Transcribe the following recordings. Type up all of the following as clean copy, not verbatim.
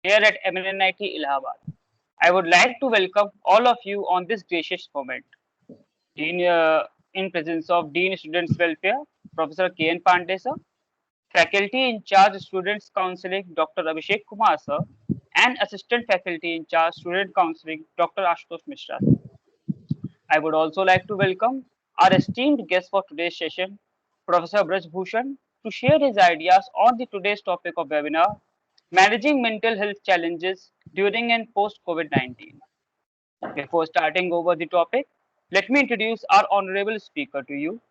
here at MNIT Allahabad. I would like to welcome all of you on this gracious moment. Dean, in presence of Dean Students Welfare, Professor K.N. Pandey sir, Faculty in charge Students Counseling, Dr. Abhishek Kumar sir, and Assistant Faculty in charge Student Counseling, Dr. Ashutosh Mishra. I would also like to welcome our esteemed guest for today's session, Professor Braj Bhushan, to share his ideas on the today's topic of webinar, Managing Mental Health Challenges During and Post COVID-19. Before starting over the topic, let me introduce our honorable speaker to you.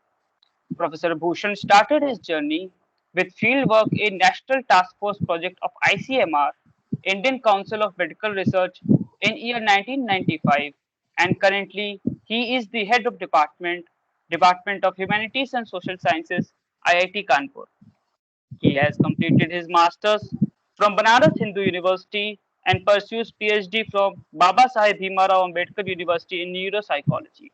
Professor Bhushan started his journey with fieldwork in National Task Force Project of ICMR, Indian Council of Medical Research, in year 1995, and currently he is the head of Department of Humanities and Social Sciences, IIT Kanpur. He has completed his masters from Banaras Hindu University and pursues PhD from Baba Saheb Bhimarao Ambedkar University in neuropsychology.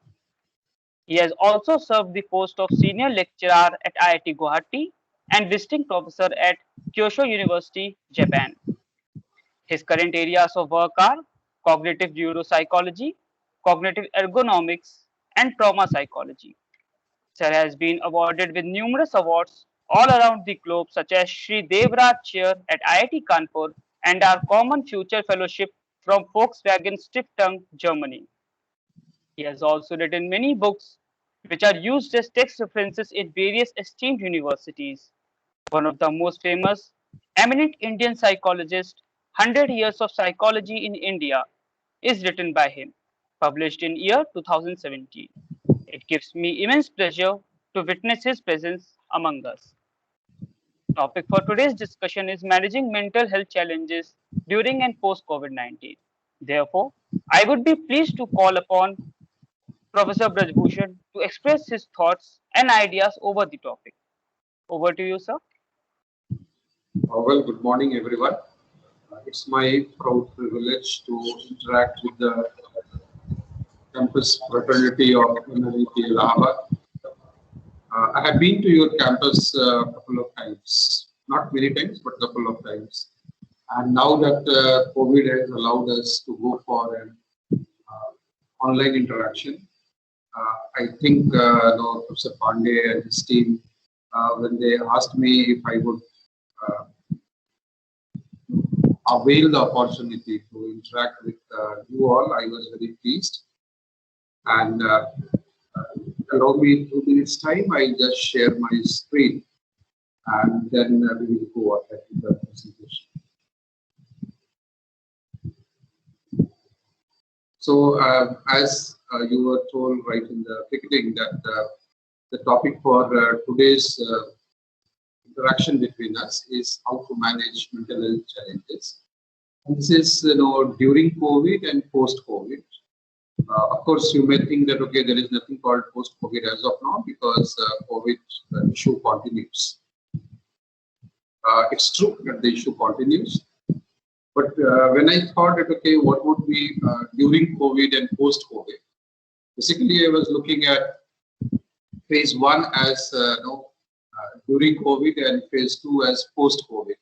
He has also served the post of senior lecturer at IIT Guwahati and visiting professor at Kyushu University, Japan. His current areas of work are cognitive neuropsychology, cognitive ergonomics, and trauma psychology. Sir has been awarded with numerous awards all around the globe, such as Sri Devraj Chair at IIT Kanpur and our Common Future Fellowship from Volkswagen Stiftung, Germany. He has also written many books which are used as text references in various esteemed universities. One of the most famous, eminent Indian psychologist, 100 Years of Psychology in India, is written by him, published in year 2017. It gives me immense pleasure to witness his presence among us. Topic for today's discussion is managing mental health challenges during and post COVID-19. Therefore, I would be pleased to call upon Professor Brajbhushan to express his thoughts and ideas over the topic. Over to you, sir. Well, good morning, everyone. It's my proud privilege to interact with the campus fraternity of MNIT Allahabad. I have been to your campus a couple of times, not many times, but a couple of times. And now that COVID has allowed us to go for an online interaction, I think Professor Pandey and his team, when they asked me if I would avail the opportunity to interact with you all, I was very pleased. And allow me 2 minutes time, I just share my screen and then we will go ahead with the presentation. So as you were told right in the beginning that the topic for today's interaction between us is how to manage mental health challenges. And this is during COVID and post-COVID. Of course, you may think that okay, there is nothing called post-COVID as of now because COVID issue continues. It's true that the issue continues, but when I thought that okay, what would be during COVID and post-COVID? Basically, I was looking at phase 1 as during COVID and phase 2 as post-COVID.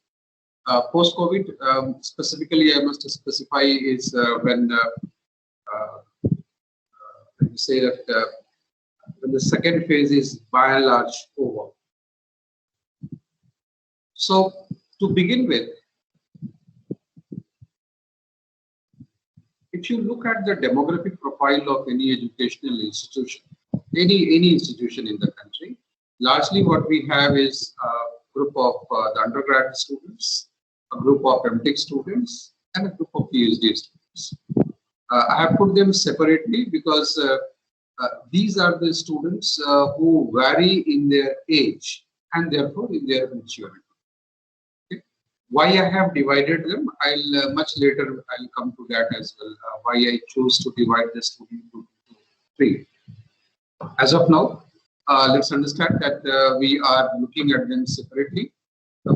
Post-COVID, specifically, I must specify is when you say that when the second phase is by and large over. So to begin with, if you look at the demographic profile of any educational institution, any institution in the country, largely what we have is a group of the undergrad students, a group of MTech students, and a group of PhD students. I have put them separately because these are the students who vary in their age and therefore in their maturity. Okay. Why I have divided them, I'll much later I'll come to that as well. Why I chose to divide the student group into 3. As of now, let's understand that we are looking at them separately,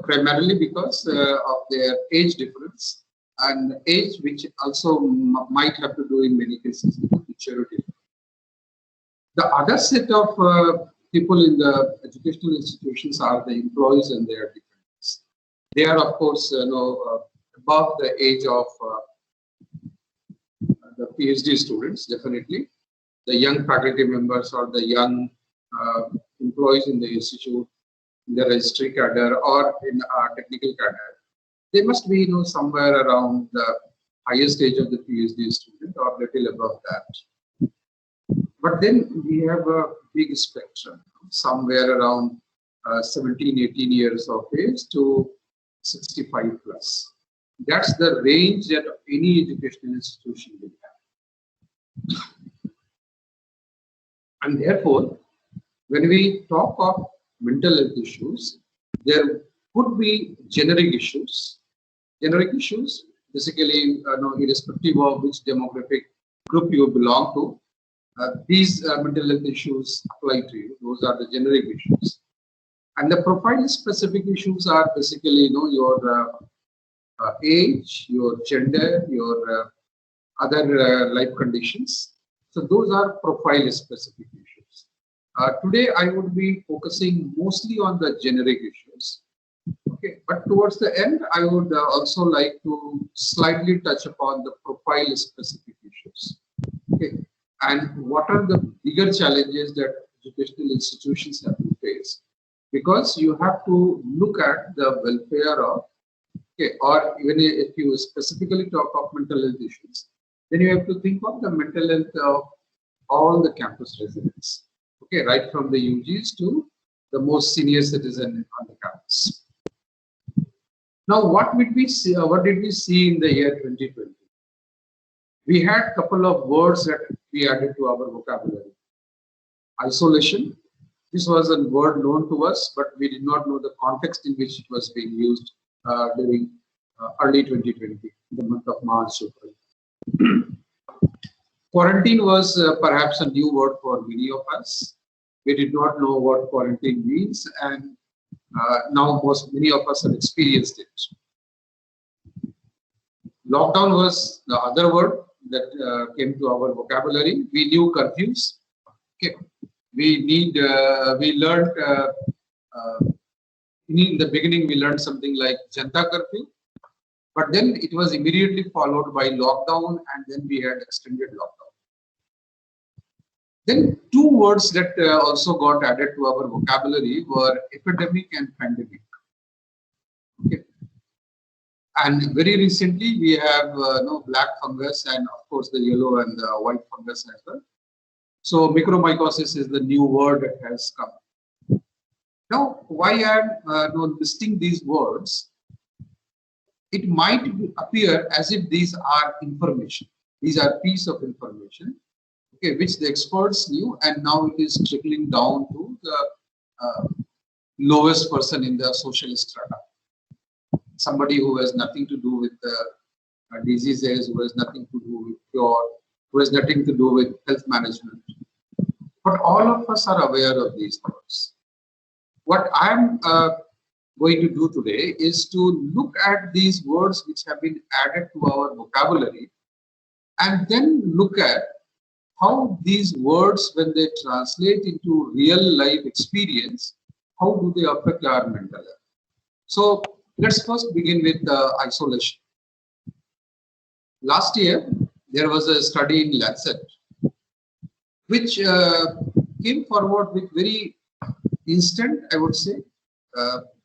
primarily because of their age difference and age, which also might have to do in many cases with maturity. The other set of people in the educational institutions are the employees and their dependents. They are, of course, above the age of the PhD students, definitely. The young faculty members or the young employees in the institute, in the registry cadre or in our technical cadre, they must be, somewhere around the highest stage of the PhD student or little above that. But then we have a big spectrum, somewhere around 17, 18 years of age to 65 plus. That's the range that any educational institution will have. And therefore, when we talk of mental health issues, there could be generic issues. Generic issues, basically, irrespective of which demographic group you belong to, these mental health issues apply to you. Those are the generic issues. And the profile-specific issues are basically, your age, your gender, your other life conditions. So those are profile-specific issues. Today, I would be focusing mostly on the generic issues. Okay, but towards the end, I would also like to slightly touch upon the profile-specific issues. Okay, and what are the bigger challenges that educational institutions have to face? Because you have to look at the welfare of, okay, or even if you specifically talk of mental health issues, then you have to think of the mental health of all the campus residents. Okay, right from the UGs to the most senior citizen on the campus. Now, what did we see in the year 2020? We had a couple of words that we added to our vocabulary. Isolation. This was a word known to us, but we did not know the context in which it was being used during early 2020, the month of March, April. Quarantine was perhaps a new word for many of us. We did not know what quarantine means, and now many of us have experienced it. Lockdown was the other word that came to our vocabulary. We knew curfews. Okay, we learned in the beginning we learned something like Janta curfew, but then it was immediately followed by lockdown, and then we had extended lockdown. Then two words that also got added to our vocabulary were epidemic and pandemic. Okay. And very recently we have black fungus and of course the yellow and the white fungus as well. So mucormycosis is the new word that has come. Now, why I am listing these words? It might appear as if these are information. These are piece of information, okay, which the experts knew, and now it is trickling down to the lowest person in the social strata. Somebody who has nothing to do with the diseases, who has nothing to do with cure, who has nothing to do with health management. But all of us are aware of these words. What I'm going to do today is to look at these words which have been added to our vocabulary, and then look at how these words, when they translate into real life experience, how do they affect our mental health? So let's first begin with isolation. Last year, there was a study in Lancet which came forward with very instant, I would say.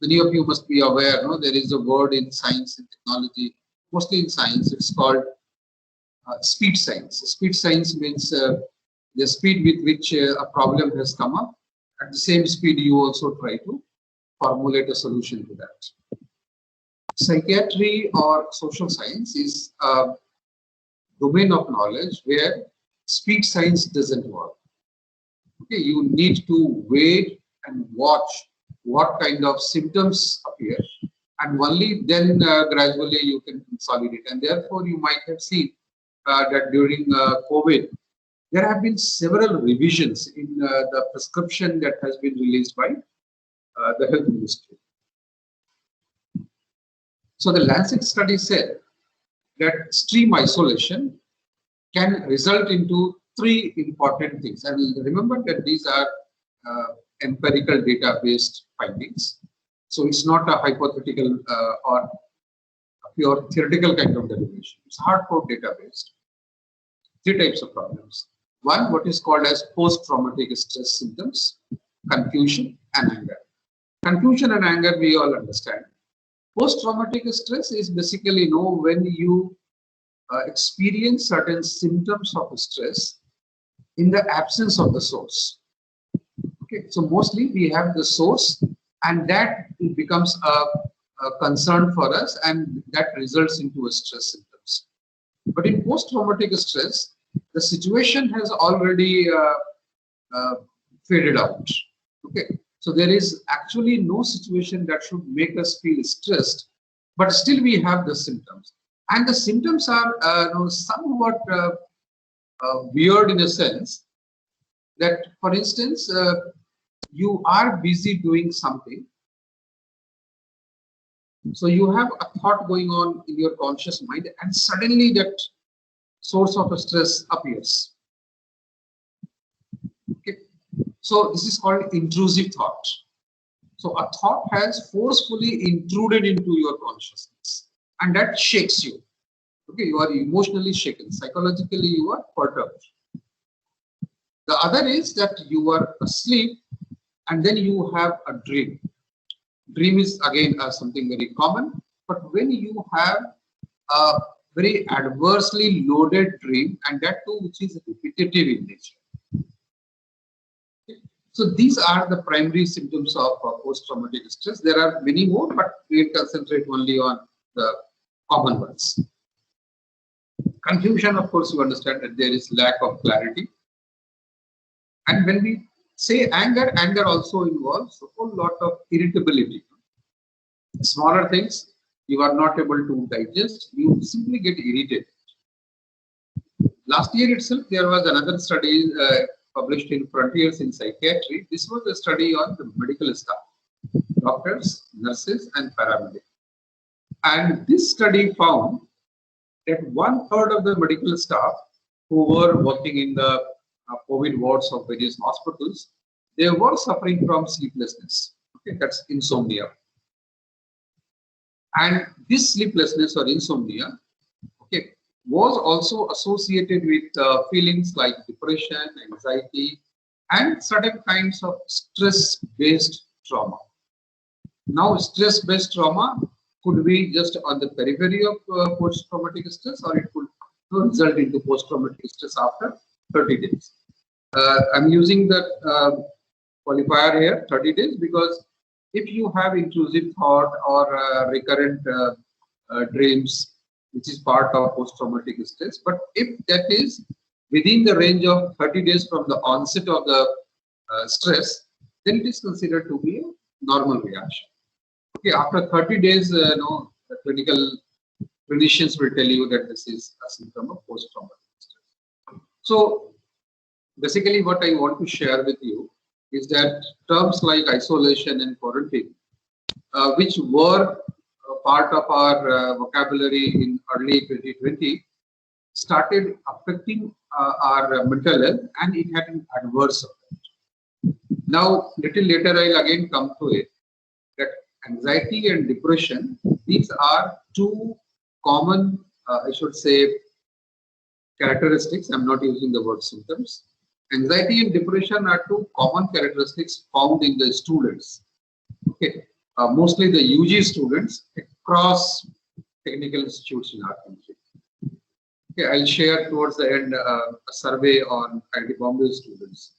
Many of you must be aware, there is a word in science and technology, mostly in science, it's called speed science. Speed science means the speed with which a problem has come up. At the same speed, you also try to formulate a solution to that. Psychiatry or social science is a domain of knowledge where speed science doesn't work. Okay, you need to wait and watch what kind of symptoms appear, and only then gradually you can consolidate. And therefore, you might have seen that during COVID, there have been several revisions in the prescription that has been released by the health ministry. So the Lancet study said that stream isolation can result into three important things. And remember that these are empirical data-based findings. So it's not a hypothetical or pure theoretical kind of derivation. It's hardcore data based. Three types of problems. One, what is called as post-traumatic stress symptoms, confusion and anger. Confusion and anger we all understand. Post-traumatic stress is basically when you experience certain symptoms of stress in the absence of the source. Okay, so mostly we have the source, and that becomes a concern for us, and that results into a stress symptoms. But in post-traumatic stress, the situation has already faded out. Okay, so there is actually no situation that should make us feel stressed, but still we have the symptoms, and the symptoms are somewhat weird in a sense that, for instance, you are busy doing something, so you have a thought going on in your conscious mind, and suddenly that source of stress appears. Okay, so this is called intrusive thought. So a thought has forcefully intruded into your consciousness, and that shakes you. Okay, you are emotionally shaken, psychologically you are perturbed. The other is that you are asleep and then you have a dream. Dream is again something very common, but when you have a very adversely loaded dream, and that too which is repetitive in nature. Okay. So these are the primary symptoms of post-traumatic stress. There are many more, but we will concentrate only on the common ones. Confusion, of course, you understand that there is lack of clarity. And when we say anger, anger also involves a whole lot of irritability. Smaller things you are not able to digest, you simply get irritated. Last year itself, there was another study published in Frontiers in Psychiatry. This was a study on the medical staff, doctors, nurses, and paramedics. And this study found that 1/3 of the medical staff who were working in the COVID wards of various hospitals, they were suffering from sleeplessness. Okay, that's insomnia. And this sleeplessness or insomnia, okay, was also associated with feelings like depression, anxiety, and certain kinds of stress-based trauma. Now, stress-based trauma could be just on the periphery of post-traumatic stress, or it could result into post-traumatic stress after 30 days. I'm using that qualifier here, 30 days, because if you have intrusive thought or recurrent dreams, which is part of post-traumatic stress, but if that is within the range of 30 days from the onset of the stress, then it is considered to be a normal reaction. Okay, after 30 days, the clinical clinicians will tell you that this is a symptom of post-traumatic stress. So basically what I want to share with you is that terms like isolation and quarantine, which were part of our vocabulary in early 2020, started affecting our mental health, and it had an adverse effect. Now, little later, I'll again come to it, that anxiety and depression, these are two common, I should say, characteristics. I'm not using the word symptoms. Anxiety and depression are two common characteristics found in the students. Okay, mostly the UG students across technical institutes in our country. Okay, I'll share towards the end a survey on IIT Bombay students.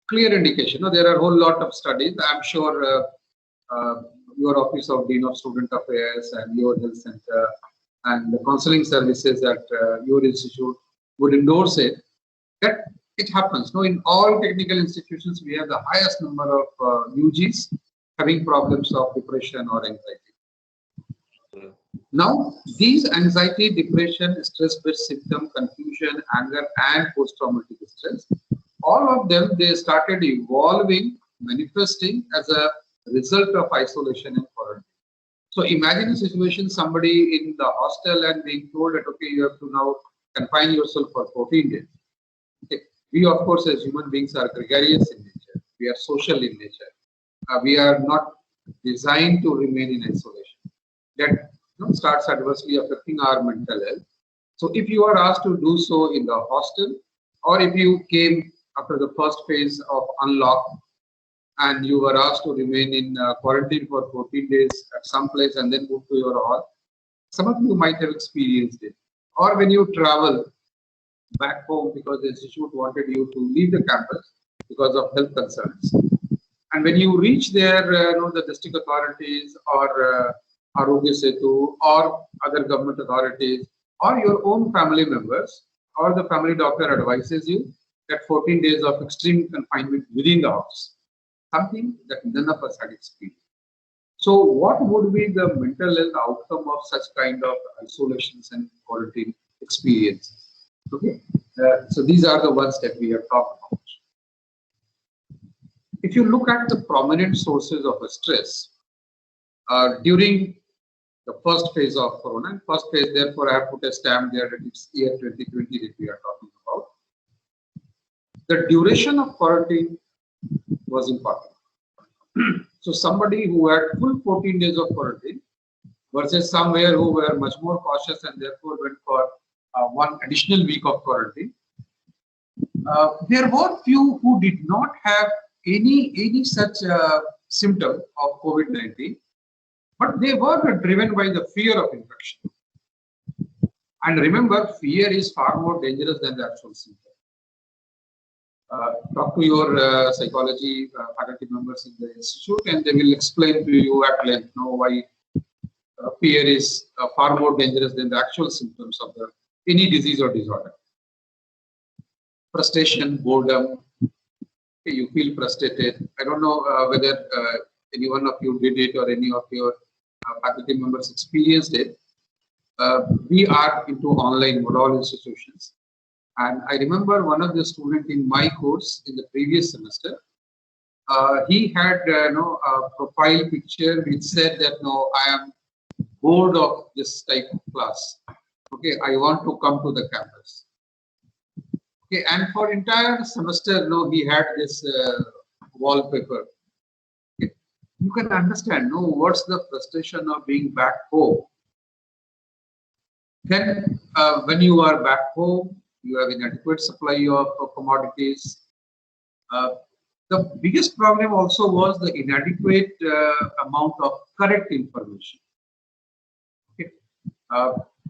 Clear indication. There are a whole lot of studies. I'm sure your Office of Dean of Student Affairs and your health center and the counseling services at your institute would endorse it. That it happens. In all technical institutions, we have the highest number of UGs having problems of depression or anxiety. Now, these anxiety, depression, stress-based symptom, confusion, anger, and post-traumatic stress, all of them, they started evolving, manifesting as a result of isolation and quarantine. So imagine a situation, somebody in the hostel and being told that, okay, you have to now confine yourself for 14 days. Okay. We, of course, as human beings are gregarious in nature. We are social in nature. We are not designed to remain in isolation. That starts adversely affecting our mental health. So if you are asked to do so in the hostel, or if you came after the first phase of unlock and you were asked to remain in quarantine for 14 days at some place and then move to your hall, some of you might have experienced it. Or when you travel back home because the institute wanted you to leave the campus because of health concerns. And when you reach there, the district authorities or Arogya Setu or other government authorities or your own family members or the family doctor advises you that 14 days of extreme confinement within the house, something that none of us had experienced. So what would be the mental health outcome of such kind of isolations and quarantine experiences? Okay, so these are the ones that we have talked about. If you look at the prominent sources of stress during the first phase of Corona, first phase, therefore I have put a stamp there that it's year 2020 that we are talking about. The duration of quarantine was important. So somebody who had full 14 days of quarantine versus somewhere who were much more cautious and therefore went for one additional week of quarantine. There were few who did not have any such symptom of COVID-19, but they were driven by the fear of infection. And remember, fear is far more dangerous than the actual symptom. Talk to your psychology faculty members in the institute and they will explain to you at length why fear is far more dangerous than the actual symptoms of any disease or disorder. Frustration, boredom, you feel frustrated. I don't know whether any one of you did it or any of your faculty members experienced it. We are into online mode, all institutions. And I remember one of the students in my course in the previous semester, he had a profile picture which said that I am bored of this type of class. Okay, I want to come to the campus. Okay, and for entire semester, he had this wallpaper. Okay. You can understand, what's the frustration of being back home. Then, when you are back home, you have inadequate supply of commodities. The biggest problem also was the inadequate amount of correct information. Okay.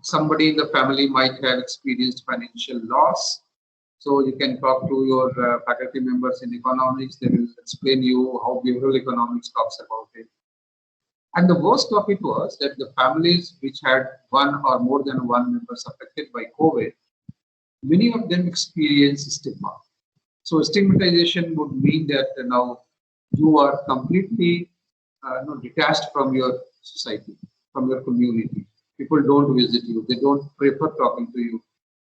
Somebody in the family might have experienced financial loss. So you can talk to your faculty members in economics. They will explain you how behavioral economics talks about it. And the worst of it was that the families which had one or more than one members affected by COVID, many of them experienced stigma. So stigmatization would mean that now you are completely detached from your society, from your community. People don't visit you. They don't prefer talking to you.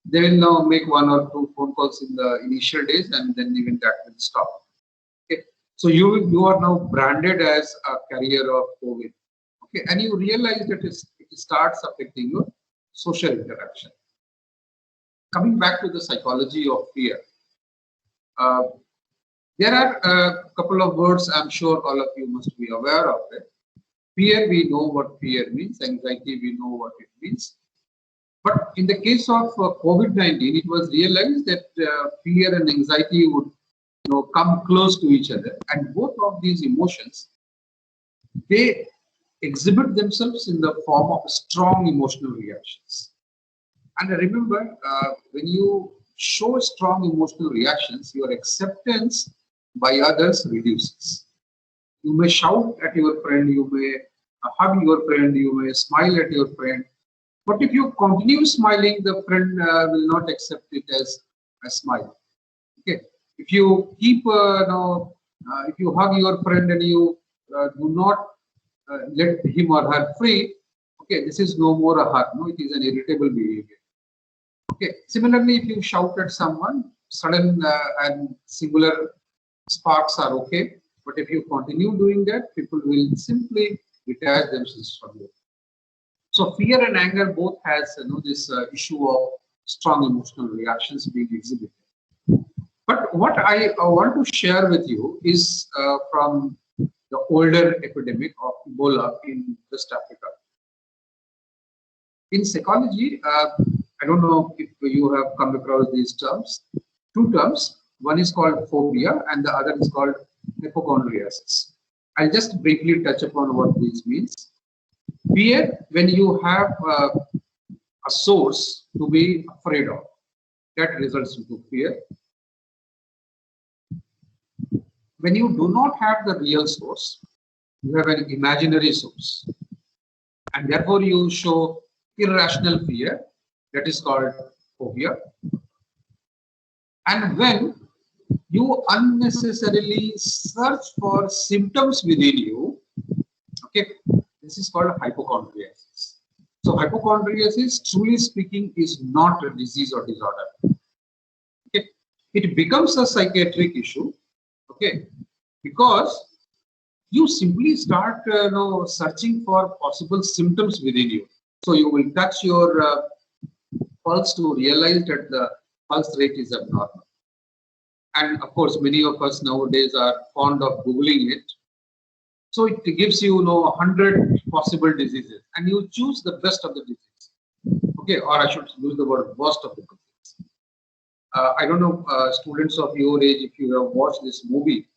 They will now make one or two phone calls in the initial days and then even that will stop. Okay. So you are now branded as a carrier of COVID. Okay. And you realize that it starts affecting your social interaction. Coming back to the psychology of fear. There are a couple of words I'm sure all of you must be aware of it. Fear, we know what fear means. Anxiety, we know what it means. But in the case of COVID-19, it was realized that fear and anxiety would come close to each other. And both of these emotions, they exhibit themselves in the form of strong emotional reactions. And remember, when you show strong emotional reactions, your acceptance by others reduces. You may shout at your friend, you may hug your friend, you may smile at your friend. But if you continue smiling, the friend will not accept it as a smile. Okay. If you keep, if you hug your friend and you do not let him or her free, okay, this is no more a hug. No, it is an irritable behavior. Okay. Similarly, if you shout at someone, sudden and singular sparks are okay. But if you continue doing that, people will simply detach themselves from you. So fear and anger both has this issue of strong emotional reactions being exhibited. But what I want to share with you is from the older epidemic of Ebola in West Africa. In psychology, I don't know if you have come across these terms. Two terms. One is called phobia and the other is called hypochondriasis. I'll just briefly touch upon what this means. Fear, when you have a source to be afraid of, that results into fear. When you do not have the real source, you have an imaginary source, and therefore you show irrational fear, that is called phobia. And when you unnecessarily search for symptoms within you, okay, this is called hypochondriasis. So hypochondriasis, truly speaking, is not a disease or disorder. Okay, it becomes a psychiatric issue, okay, because you simply start searching for possible symptoms within you. So you will touch your pulse to realize that the pulse rate is abnormal. And of course, many of us nowadays are fond of Googling it. So it gives you, 100 possible diseases, and you choose the best of the diseases. Okay, or I should use the word worst of the diseases. I don't know, students of your age, if you have watched this movie,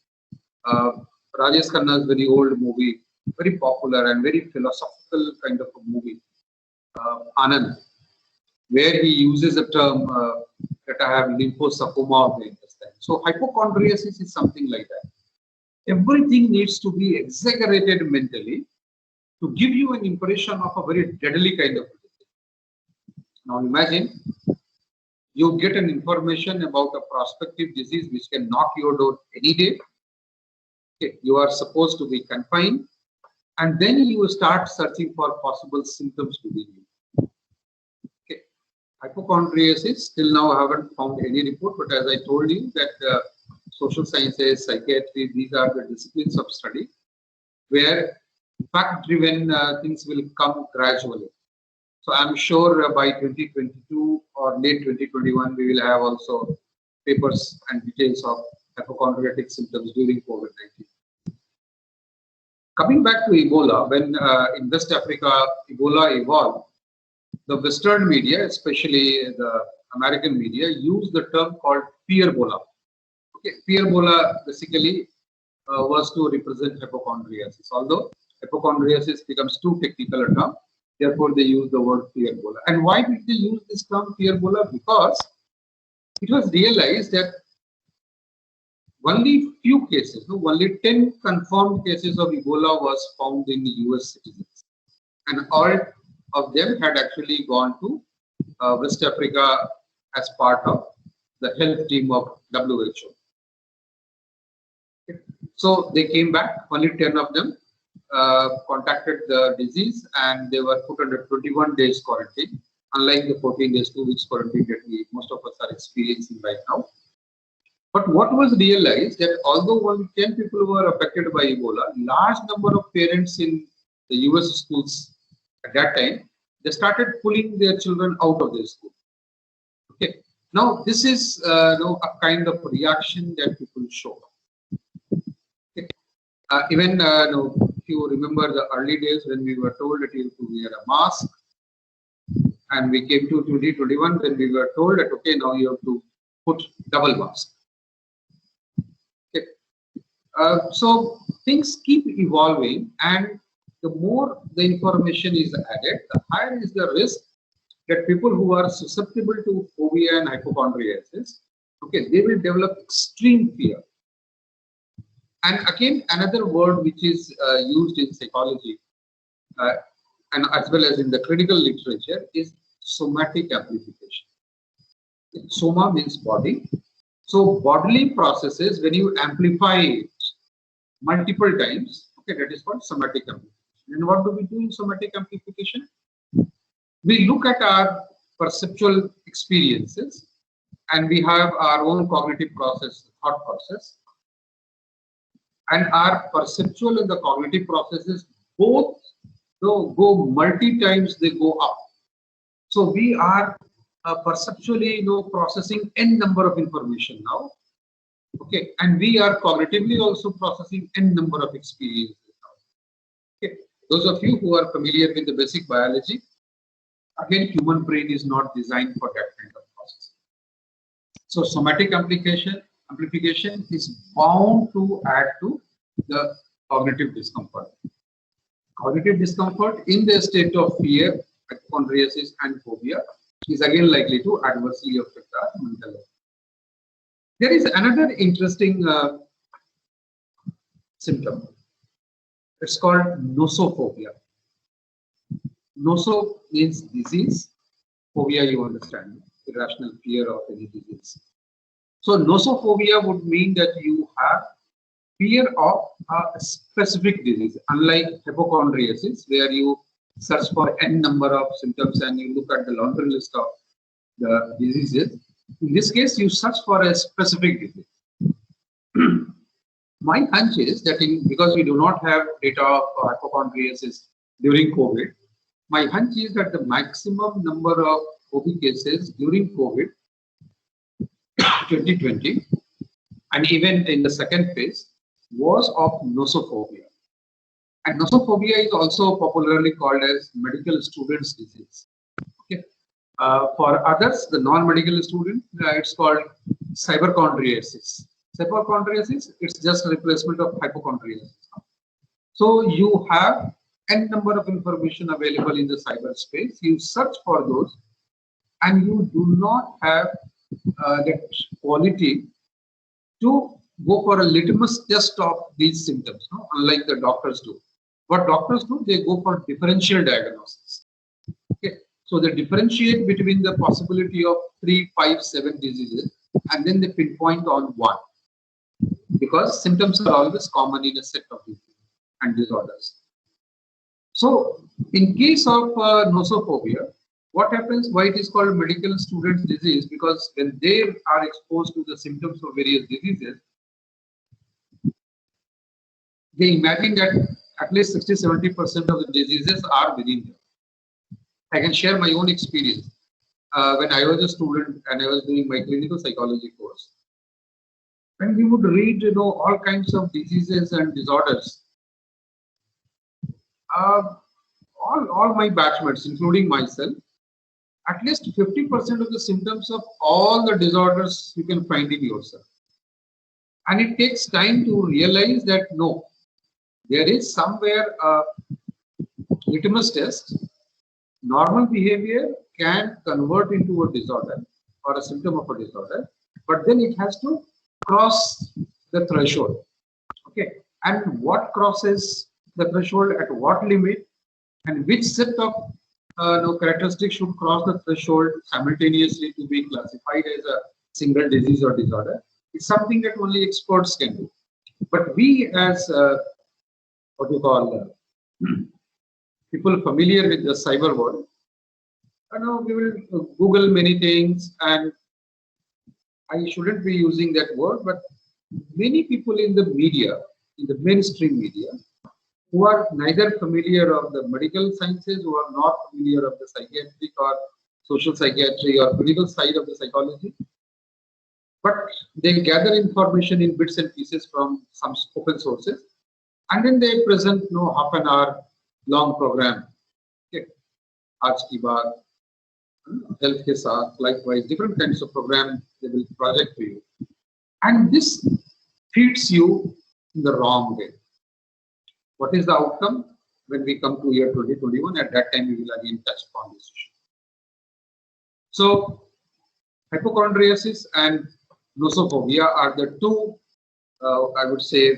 Rajesh Khanna's very old movie, very popular and very philosophical kind of a movie, Anand, where he uses a term that I have lymphosarcoma of the intestine. So hypochondriasis is something like that. Everything needs to be exaggerated mentally to give you an impression of a very deadly kind of disease. Now imagine you get an information about a prospective disease which can knock your door any day. Okay, you are supposed to be confined, and then you start searching for possible symptoms within you. Okay, hypochondriasis, till now I haven't found any report, but as I told you that social sciences, psychiatry, these are the disciplines of study where fact-driven things will come gradually. So I'm sure by 2022 or late 2021, we will have also papers and details of hypochondriatic symptoms during COVID-19. Coming back to Ebola, when in West Africa, Ebola evolved, the Western media, especially the American media, used the term called fear-bola. Okay, fear-bola basically was to represent hypochondriasis. Although hypochondriasis becomes too technical a term, therefore they use the word fear-bola. And why did they use this term fear-bola? Because it was realized that only few cases, only 10 confirmed cases of Ebola was found in US citizens. And all of them had actually gone to West Africa as part of the health team of WHO. Okay. So they came back, only 10 of them contacted the disease, and they were put under 21 days quarantine, unlike the 14 days 2 weeks quarantine that most of us are experiencing right now. But what was realized that although only 10 people were affected by Ebola, large number of parents in the US schools at that time, they started pulling their children out of their school. Okay. Now this is a kind of reaction that people show. Okay. Even if you remember the early days when we were told that you have to wear a mask, and we came to 2021 when we were told that okay, now you have to put double mask. Okay. So things keep evolving, and the more the information is added, the higher is the risk that people who are susceptible to phobia and hypochondriasis, okay, they will develop extreme fear. And again, another word which is used in psychology and as well as in the clinical literature is somatic amplification. Soma means body. So bodily processes, when you amplify it multiple times, okay, that is called somatic amplification. And what do we do in somatic amplification? We look at our perceptual experiences, and we have our own cognitive process, thought process. And our perceptual and the cognitive processes both go multi times, they go up. So we are perceptually processing n number of information now. Okay, and we are cognitively also processing n number of experiences now. Okay, those of you who are familiar with the basic biology, Again, human brain is not designed for that kind of process. So somatic amplification is bound to add to the cognitive discomfort. Cognitive discomfort in the state of fear, hypochondriasis, and phobia is again likely to adversely affect our mental health. There is another interesting symptom. It's called nosophobia. Noso means disease. Phobia, you understand, irrational fear of any disease. So nosophobia would mean that you have fear of a specific disease, unlike hypochondriasis, where you search for n number of symptoms and you look at the laundry list of the diseases. In this case, you search for a specific disease. My hunch is that because we do not have data of hypochondriasis during COVID, my hunch is that the maximum number of COVID cases during COVID 2020 and even in the second phase was of nosophobia. And nosophobia is also popularly called as medical student's disease. Okay. For others, the non-medical student, it's called cyberchondriasis. Cyberchondriasis, it's just a replacement of hypochondriasis. So you have n number of information available in the cyberspace. You search for those, and you do not have that quality to go for a litmus test of these symptoms, no? Unlike the doctors do. What doctors do, they go for differential diagnosis. Okay, so they differentiate between the possibility of 3, 5, 7 diseases, and then they pinpoint on one, because symptoms are always common in a set of diseases and disorders. So, in case of nosophobia, what happens? Why it is called medical student's disease? Because when they are exposed to the symptoms of various diseases, they imagine that at least 60–70% of the diseases are within them. I can share my own experience. When I was a student and I was doing my clinical psychology course, when we would read, all kinds of diseases and disorders, all my batchmates, including myself, at least 50% of the symptoms of all the disorders you can find in yourself. And it takes time to realize that no, there is somewhere a litmus test. Normal behavior can convert into a disorder or a symptom of a disorder, but then it has to cross the threshold. Okay, and what crosses the threshold, at what limit, and which set of characteristics should cross the threshold simultaneously to be classified as a single disease or disorder, is something that only experts can do. But we, as people familiar with the cyber world, we will Google many things, and I shouldn't be using that word, but many people in the media, in the mainstream media, who are neither familiar of the medical sciences, who are not familiar of the psychiatric or social psychiatry or clinical side of the psychology, but they gather information in bits and pieces from some open sources, and then they present half an hour long program. Okay. Aaj ki baat, health ke saath, likewise, different kinds of program they will project to you. And this feeds you in the wrong way. What is the outcome? When we come to year 2021, at that time we will again touch upon this issue. So, hypochondriasis and nosophobia are the two, I would say,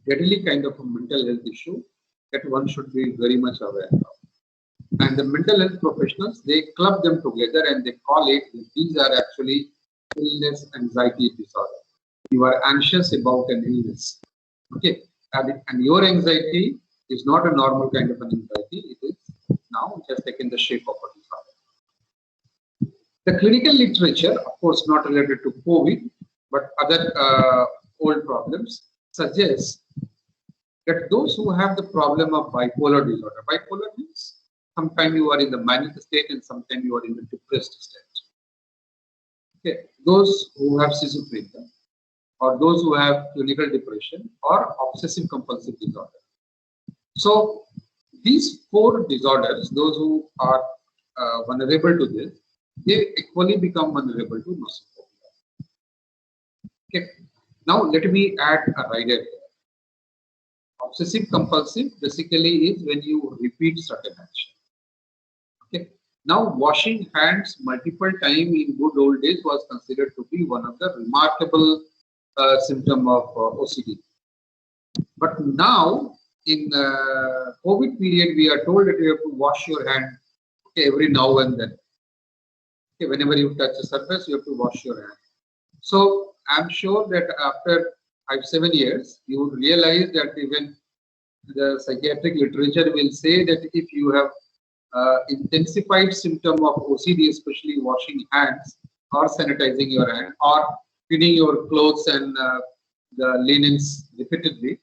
deadly kind of a mental health issue that one should be very much aware of. And the mental health professionals, they club them together and they call it, these are actually illness anxiety disorder. You are anxious about an illness. Okay. And your anxiety is not a normal kind of an anxiety. It is now just taken the shape of a disorder. The clinical literature, of course, not related to COVID, but other old problems, suggests that those who have the problem of bipolar disorder, bipolar means sometimes you are in the manic state and sometimes you are in the depressed state. Okay, those who have schizophrenia, or those who have clinical depression or obsessive compulsive disorder. So these four disorders, those who are vulnerable to this, they equally become vulnerable to nosophobia. Okay. Now let me add a rider here. Obsessive compulsive basically is when you repeat certain action. Okay. Now washing hands multiple times in good old days was considered to be one of the remarkable symptom of OCD. But now in COVID period, we are told that you have to wash your hand, okay, every now and then. Okay, whenever you touch a surface, you have to wash your hand. So I'm sure that after 5-7 years, you would realize that even the psychiatric literature will say that if you have intensified symptom of OCD, especially washing hands or sanitizing your hand or cleaning your clothes and the linens repeatedly,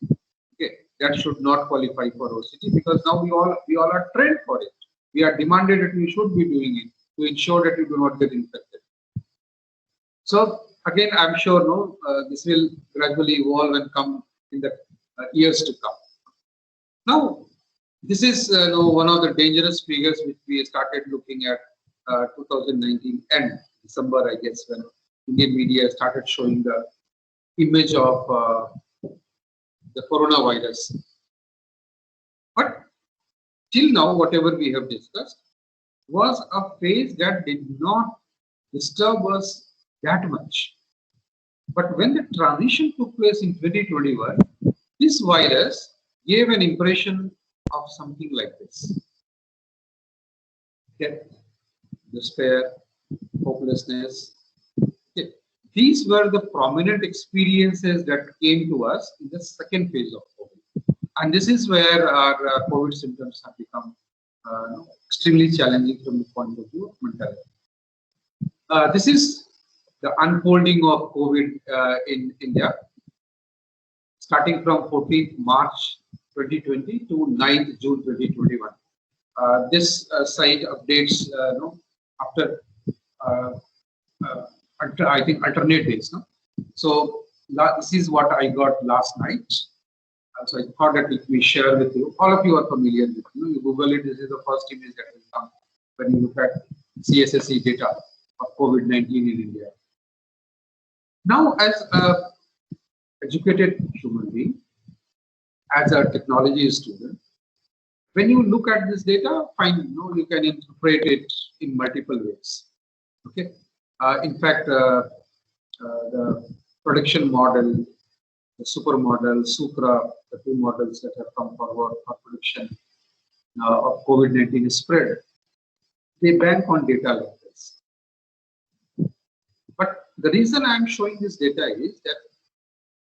okay, that should not qualify for OCD, because now we all are trained for it. We are demanded that we should be doing it to ensure that you do not get infected. So again, I'm sure this will gradually evolve and come in the years to come. Now, this is one of the dangerous figures which we started looking at 2019 end December, I guess, when Indian media started showing the image of the coronavirus. But till now, whatever we have discussed was a phase that did not disturb us that much. But when the transition took place in 2021, this virus gave an impression of something like this: death, despair, hopelessness. Okay. These were the prominent experiences that came to us in the second phase of COVID. And this is where our COVID symptoms have become extremely challenging from the point of view of mental health. This is the unfolding of COVID in India, starting from 14th March 2020 to 9th June 2021. This site updates after I think alternate days. No? So this is what I got last night. So I thought that let me share with you. All of you are familiar with it. You Google it. This is the first image that will come when you look at CSSE data of COVID-19 in India. Now, as an educated human being, as a technology student, when you look at this data, fine, you can interpret it in multiple ways. Okay. In fact, the prediction model, the super model, Supra, the two models that have come forward for prediction of COVID-19 spread, they bank on data like this. But the reason I'm showing this data is that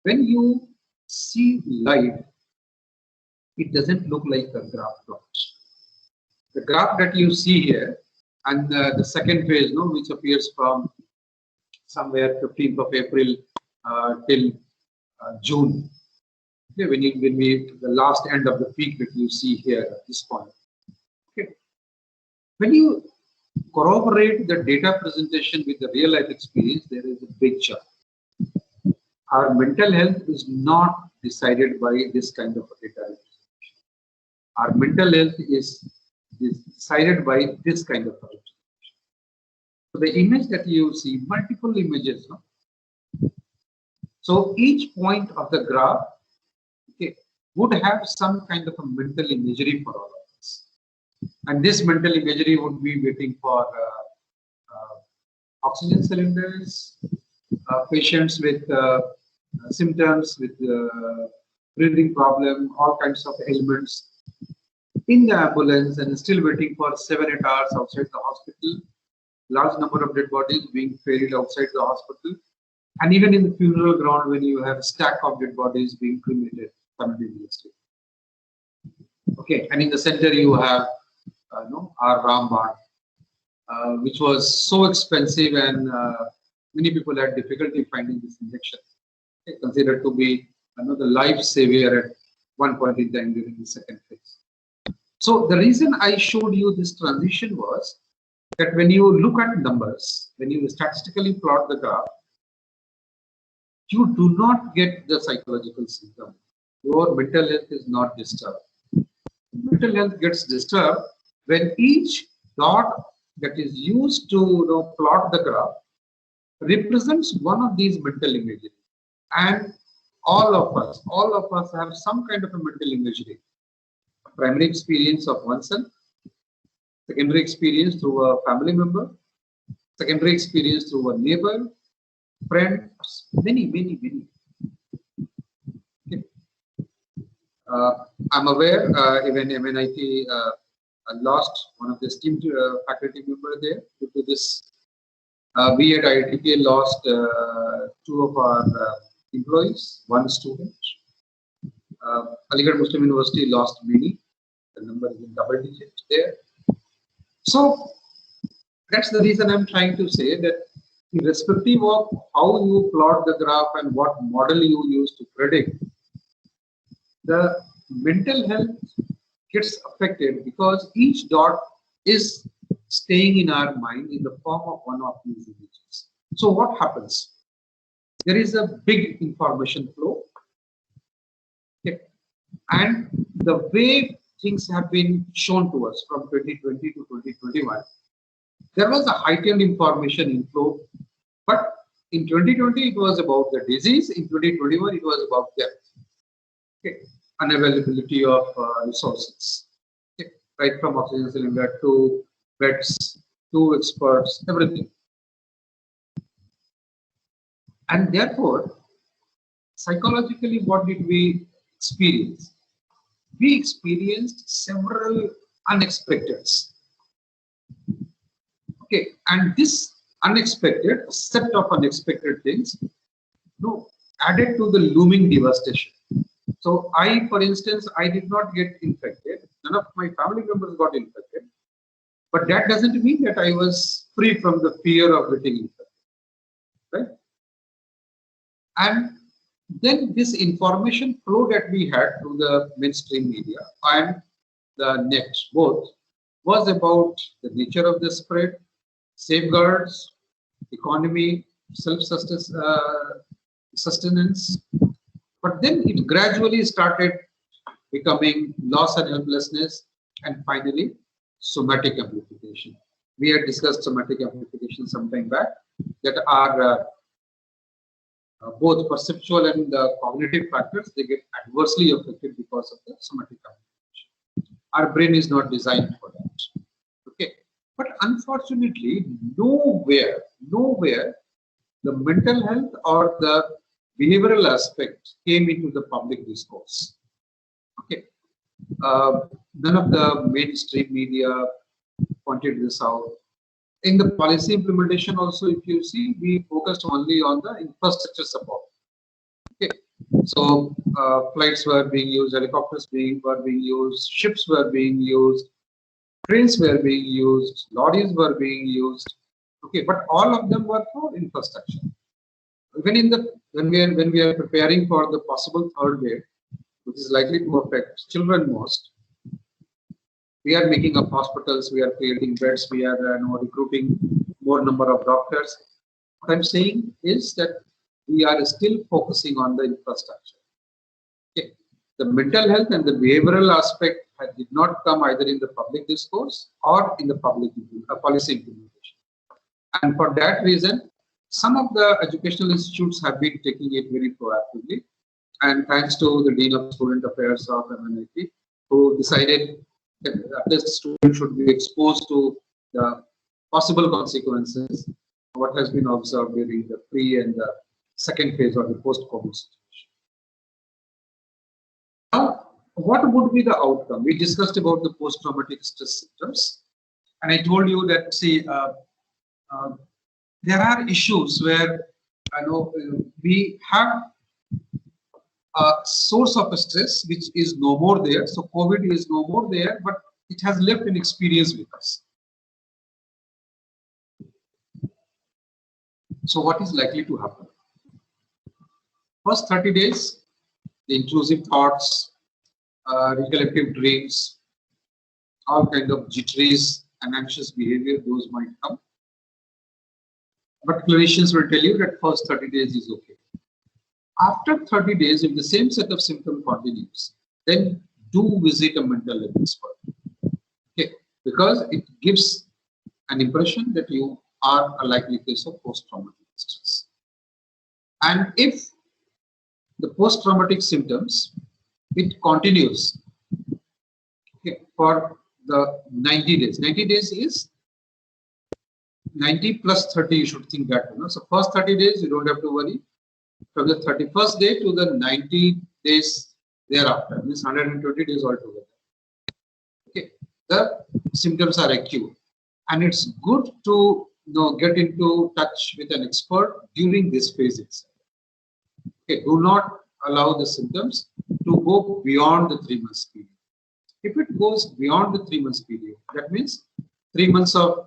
when you see light, it doesn't look like a graph plot. The graph that you see here and the second phase, which appears from somewhere 15th of April till June. Okay, when the last end of the peak that you see here at this point. Okay, when you corroborate the data presentation with the real life experience, there is a big jump. Our mental health is not decided by this kind of a data representation. Our mental health is decided by this kind of a representation. So the image that you see, multiple images. So each point of the graph, okay, would have some kind of a mental imagery for all of us. And this mental imagery would be waiting for oxygen cylinders, patients with symptoms, with breathing problem, all kinds of ailments in the ambulance, and still waiting for 7-8 hours outside the hospital. Large number of dead bodies being ferried outside the hospital. And even in the funeral ground, when you have a stack of dead bodies being cremated simultaneously. Okay, and in the center you have our Ramband, which was so expensive, and many people had difficulty finding this injection. Okay, considered to be the life savior at one point in time during the second phase. So the reason I showed you this transition was that when you look at numbers, when you statistically plot the graph, you do not get the psychological symptom. Your mental health is not disturbed. mental health gets disturbed when each dot that is used to plot the graph represents one of these mental imagery. And all of us have some kind of a mental imagery. Primary experience of oneself, secondary experience through a family member, secondary experience through a neighbor, friends, many. Okay. I'm aware even MNIT lost one of the esteemed faculty member there due to this. We at IITK lost two of our employees, one student. Aligarh Muslim University lost many. The number is in double digit there. So that's the reason I'm trying to say that irrespective of how you plot the graph and what model you use to predict, the mental health gets affected because each dot is staying in our mind in the form of one of these images. So what happens? There is a big information flow. Okay. And the way things have been shown to us from 2020 to 2021, there was a heightened information inflow, but in 2020 it was about the disease, in 2021 it was about death. Okay. Unavailability of resources, okay. Right from oxygen cylinder to beds to experts, everything. And therefore, psychologically, what did we experience? We experienced several unexpecteds. Okay, and this unexpected set of unexpected things added to the looming devastation. So I, for instance, I did not get infected. None of my family members got infected. But that doesn't mean that I was free from the fear of getting infected. Right? And then this information flow that we had through the mainstream media and the net, both, was about the nature of the spread, safeguards, economy, self-sustenance. But then it gradually started becoming loss and helplessness, and finally somatic amplification. We had discussed somatic amplification some time back, that are both perceptual and cognitive factors. They get adversely affected because of the somatic amplification. Our brain is not designed for that. Okay, but unfortunately, nowhere the mental health or the behavioral aspect came into the public discourse. Okay, none of the mainstream media pointed this out. In the policy implementation also, if you see, we focused only on the infrastructure support. Okay, so flights were being used, helicopters were being used, ships were being used, trains were being used, lorries were being used. Okay, but all of them were for infrastructure. Even in the when we are preparing for the possible third wave, which is likely to affect children most, we are making up hospitals, we are creating beds, we are recruiting more number of doctors. What I'm saying is that we are still focusing on the infrastructure. Okay. The mental health and the behavioral aspect did not come either in the public discourse or in the public policy implementation. And for that reason, some of the educational institutes have been taking it very proactively. And thanks to the Dean of Student Affairs of MNIT, who decided that at least students should be exposed to the possible consequences of what has been observed during the pre and the second phase of the post-COVID situation. Now, what would be the outcome? We discussed about the post-traumatic stress symptoms, and I told you that there are issues where we have a source of stress which is no more there. So COVID is no more there, but it has left an experience with us. So what is likely to happen? First 30 days, the intrusive thoughts, recollective dreams, all kind of jitteries and anxious behavior, those might come. But clinicians will tell you that first 30 days is okay. After 30 days, if the same set of symptoms continues, then do visit a mental health expert. Okay, because it gives an impression that you are a likely case of post-traumatic stress. And if the post-traumatic symptoms, it continues, okay, for the 90 days. 90 days is 90 plus 30, you should think that. So first 30 days, you don't have to worry. From the 31st day to the 90 days thereafter, means 120 days altogether. Okay, the symptoms are acute, and it's good to get into touch with an expert during this phase itself. Okay, do not allow the symptoms to go beyond the 3 months period. If it goes beyond the 3 months period, that means 3 months of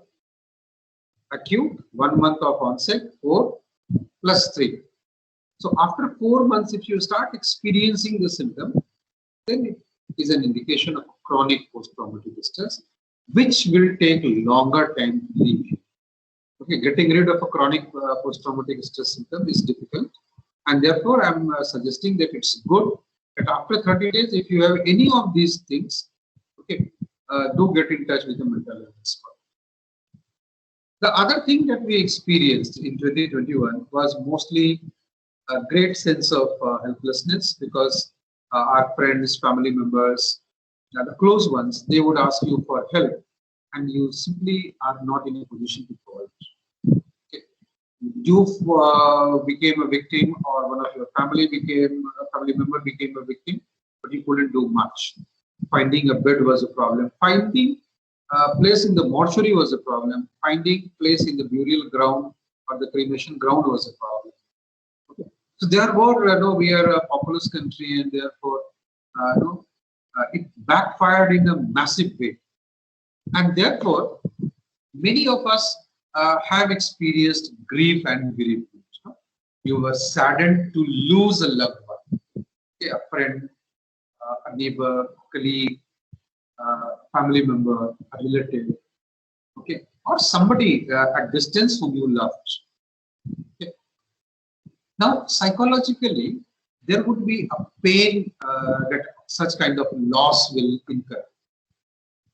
acute, 1 month of onset, 4 plus 3. So after 4 months, if you start experiencing the symptom, then it is an indication of chronic post-traumatic stress, which will take longer time to leave you. Okay, getting rid of a chronic post-traumatic stress symptom is difficult, and therefore I'm suggesting that it's good that after 30 days, if you have any of these things, okay, do get in touch with a mental health expert. The other thing that we experienced in 2021 was mostly a great sense of helplessness, because our friends, family members, the close ones, they would ask you for help, and you simply are not in a position to provide. Okay. You became a victim, or one of your family member became a victim, but you couldn't do much. Finding a bed was a problem. Finding a place in the mortuary was a problem. Finding place in the burial ground or the cremation ground was a problem. Okay. So therefore, we are a populous country, and therefore, it backfired in a massive way. And therefore, many of us have experienced grief and bereavement. You were saddened to lose a loved one, okay, a friend, a neighbor, colleague, family member, a relative, okay, or somebody at distance whom you loved. Okay. Now, psychologically, there would be a pain that such kind of loss will incur.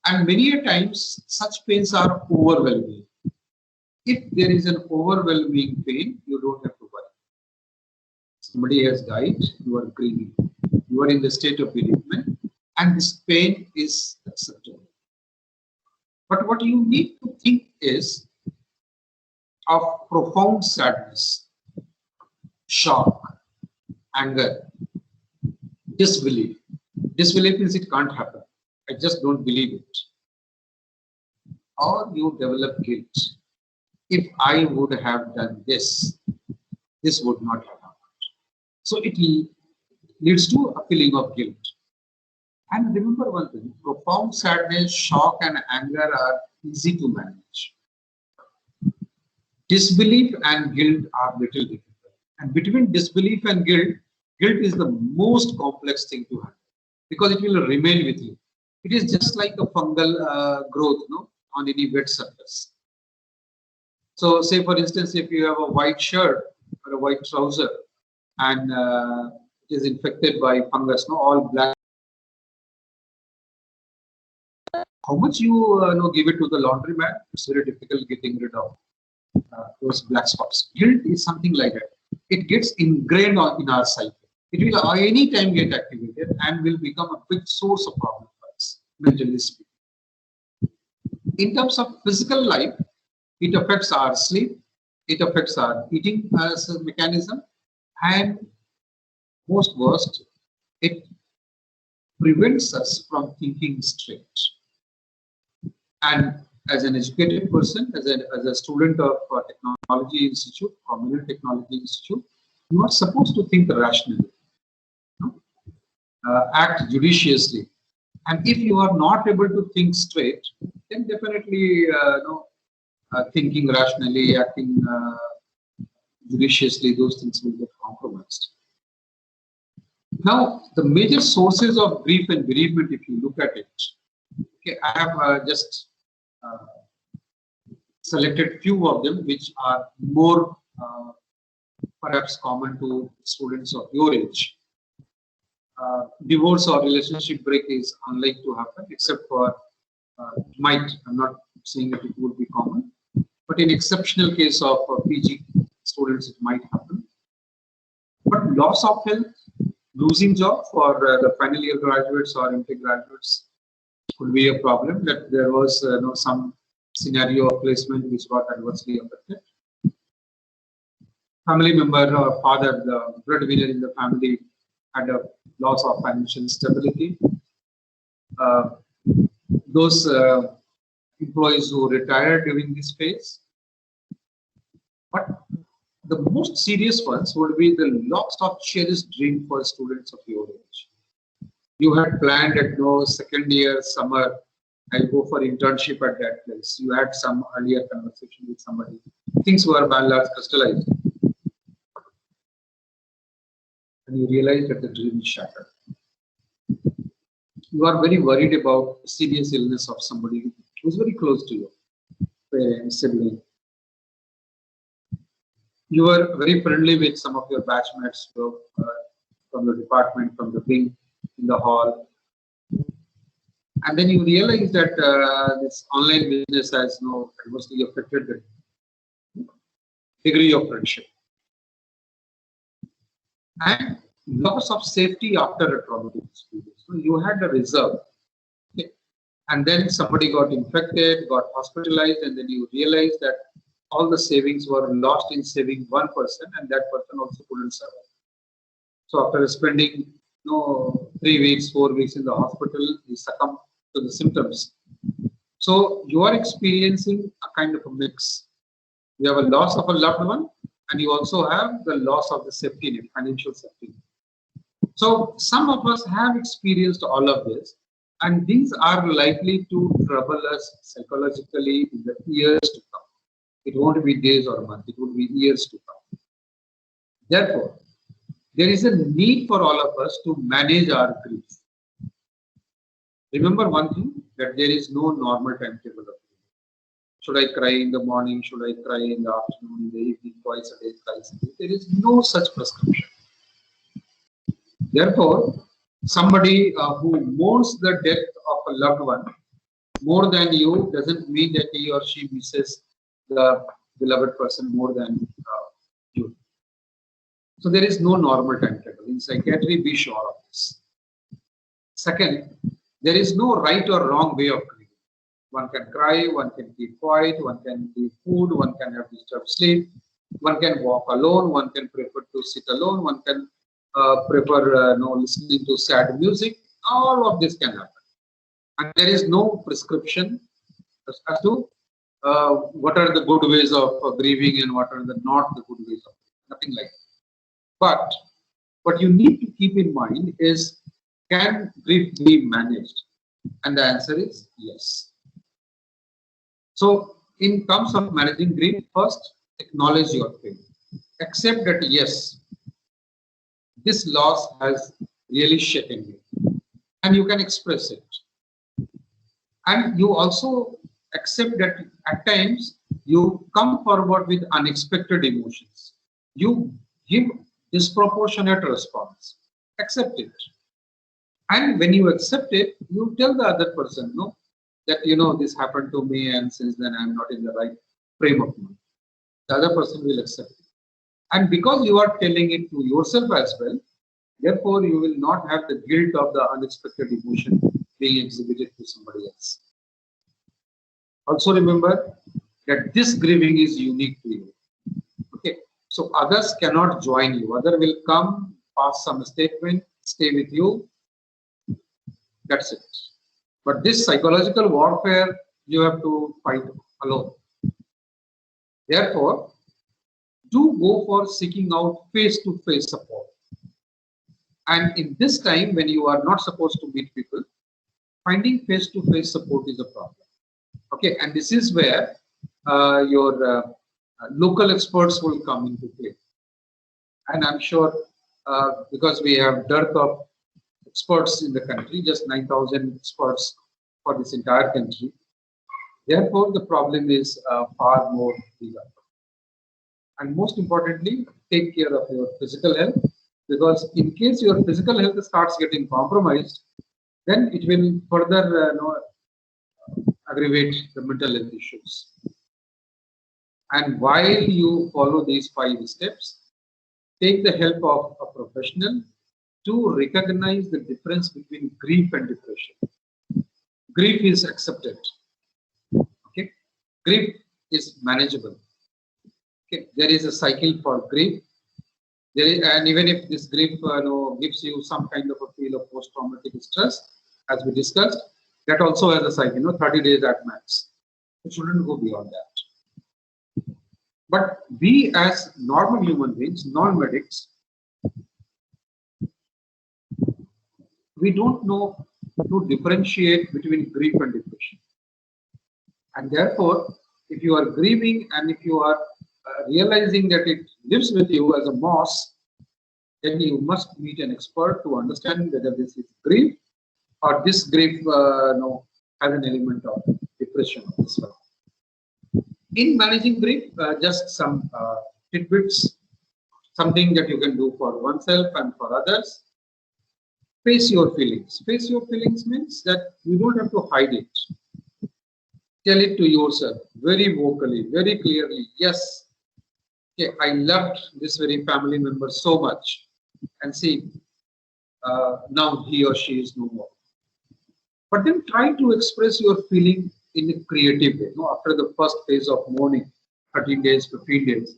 And many a times, such pains are overwhelming. If there is an overwhelming pain, you don't have to worry. Somebody has died, you are grieving. You are in the state of bereavement, and this pain is acceptable. But what you need to think is of profound sadness, shock, anger, disbelief. Disbelief means it can't happen. I just don't believe it. Or you develop guilt. If I would have done this, this would not have happened. So it leads to a feeling of guilt. And remember one thing, profound sadness, shock, and anger are easy to manage. Disbelief and guilt are little difficult. And between disbelief and guilt is the most complex thing to handle, because it will remain with you. It is just like a fungal growth, on any wet surface. So, say for instance, if you have a white shirt or a white trouser, and it is infected by fungus, all black. How much you give it to the laundryman? It's very difficult getting rid of those black spots. Guilt is something like that. It gets ingrained in our psyche. It will any time get activated and will become a big source of problem for us, mentally speaking. In terms of physical life, it affects our sleep, it affects our eating mechanism, and most worst, it prevents us from thinking straight. And as an educated person, as a student of technology institute, or Millen Technology Institute, you are supposed to think rationally, act judiciously. And if you are not able to think straight, then definitely thinking rationally, acting judiciously, those things will get compromised. Now, the major sources of grief and bereavement, if you look at it, okay, I have just selected few of them, which are more perhaps common to students of your age. divorce or relationship break is unlikely to happen, except for might. I'm not saying that it would be common, but in exceptional case of PG students, it might happen. But loss of health, losing job for the final year graduates or intake graduates could be a problem. That there was some scenario of placement which got adversely affected. Family member or father, the breadwinner in the family, had a loss of financial stability. Those employees who retired during this phase. But the most serious ones would be the loss of cherished dream for students of your age. You had planned at second year summer, I'll go for internship at that place. You had some earlier conversation with somebody. Things were by and large crystallized. And you realize that the dream is shattered. You are very worried about the serious illness of somebody who's very close to you, parent, sibling. You were very friendly with some of your batchmates from the department, from the wing, in the hall. And then you realize that this online business has adversely affected the degree of friendship. And loss of safety after a traumatic experience. So you had a reserve. Okay. And then somebody got infected, got hospitalized, and then you realize that all the savings were lost in saving one person, and that person also couldn't survive. So after spending 3 weeks, 4 weeks in the hospital, he succumbed to the symptoms. So you are experiencing a kind of a mix. You have a loss of a loved one, and you also have the loss of the safety net, financial safety net. So some of us have experienced all of this, and these are likely to trouble us psychologically in the years to come. It won't be days or months, it would be years to come. Therefore, there is a need for all of us to manage our grief. Remember one thing, that there is no normal timetable of grief. Should I cry in the morning? Should I cry in the afternoon, in the evening, twice a day, thrice a day? There is no such prescription. Therefore, somebody who mourns the death of a loved one more than you doesn't mean that he or she misses the beloved person more than you. So there is no normal timetable. In psychiatry, be sure of this. Second, there is no right or wrong way of grieving. One can cry, one can keep quiet, one can eat food, one can have disturbed sleep, one can walk alone, one can prefer to sit alone, one can prefer listening to sad music. All of this can happen. And there is no prescription as to what are the good ways of grieving and what are the not the good ways of grieving. Nothing like that. But what you need to keep in mind is, can grief be managed? And the answer is yes. So in terms of managing grief, first acknowledge your pain. Accept that yes, this loss has really shaken you, and you can express it. And you also accept that at times you come forward with unexpected emotions. You give disproportionate response. Accept it. And when you accept it, you tell the other person, that this happened to me, and since then I'm not in the right frame of mind. The other person will accept it. And because you are telling it to yourself as well, therefore you will not have the guilt of the unexpected emotion being exhibited to somebody else. Also remember that this grieving is unique to you. Okay, so others cannot join you. Other will come, pass some statement, stay with you. That's it. But this psychological warfare you have to fight alone. Therefore, do go for seeking out face-to-face support. And in this time when you are not supposed to meet people, finding face-to-face support is a problem. Okay, and this is where your local experts will come into play. And I'm sure because we have dearth of experts in the country, just 9,000 experts for this entire country. Therefore, the problem is far more bigger. And most importantly, take care of your physical health Because in case your physical health starts getting compromised, then it will further aggravate the mental health issues. And while you follow these 5 steps, take the help of a professional to recognize the difference between grief and depression. Grief is accepted. Okay, grief is manageable. Okay, there is a cycle for grief. And even if this grief gives you some kind of a feel of post-traumatic stress, as we discussed, that also has a cycle, 30 days at max. It shouldn't go beyond that. But we as normal human beings, non-medics, we don't know to differentiate between grief and depression. And therefore, if you are grieving and if you are realizing that it lives with you as a moss, then you must meet an expert to understand whether this is grief or this grief has an element of depression as well. In managing grief, just some tidbits, something that you can do for oneself and for others. Face your feelings. Face your feelings means that you don't have to hide it. Tell it to yourself very vocally, very clearly. Yes, okay, I loved this very family member so much, and see, now he or she is no more. But then try to express your feeling in a creative way. After the first phase of mourning, 13 days, 15 days,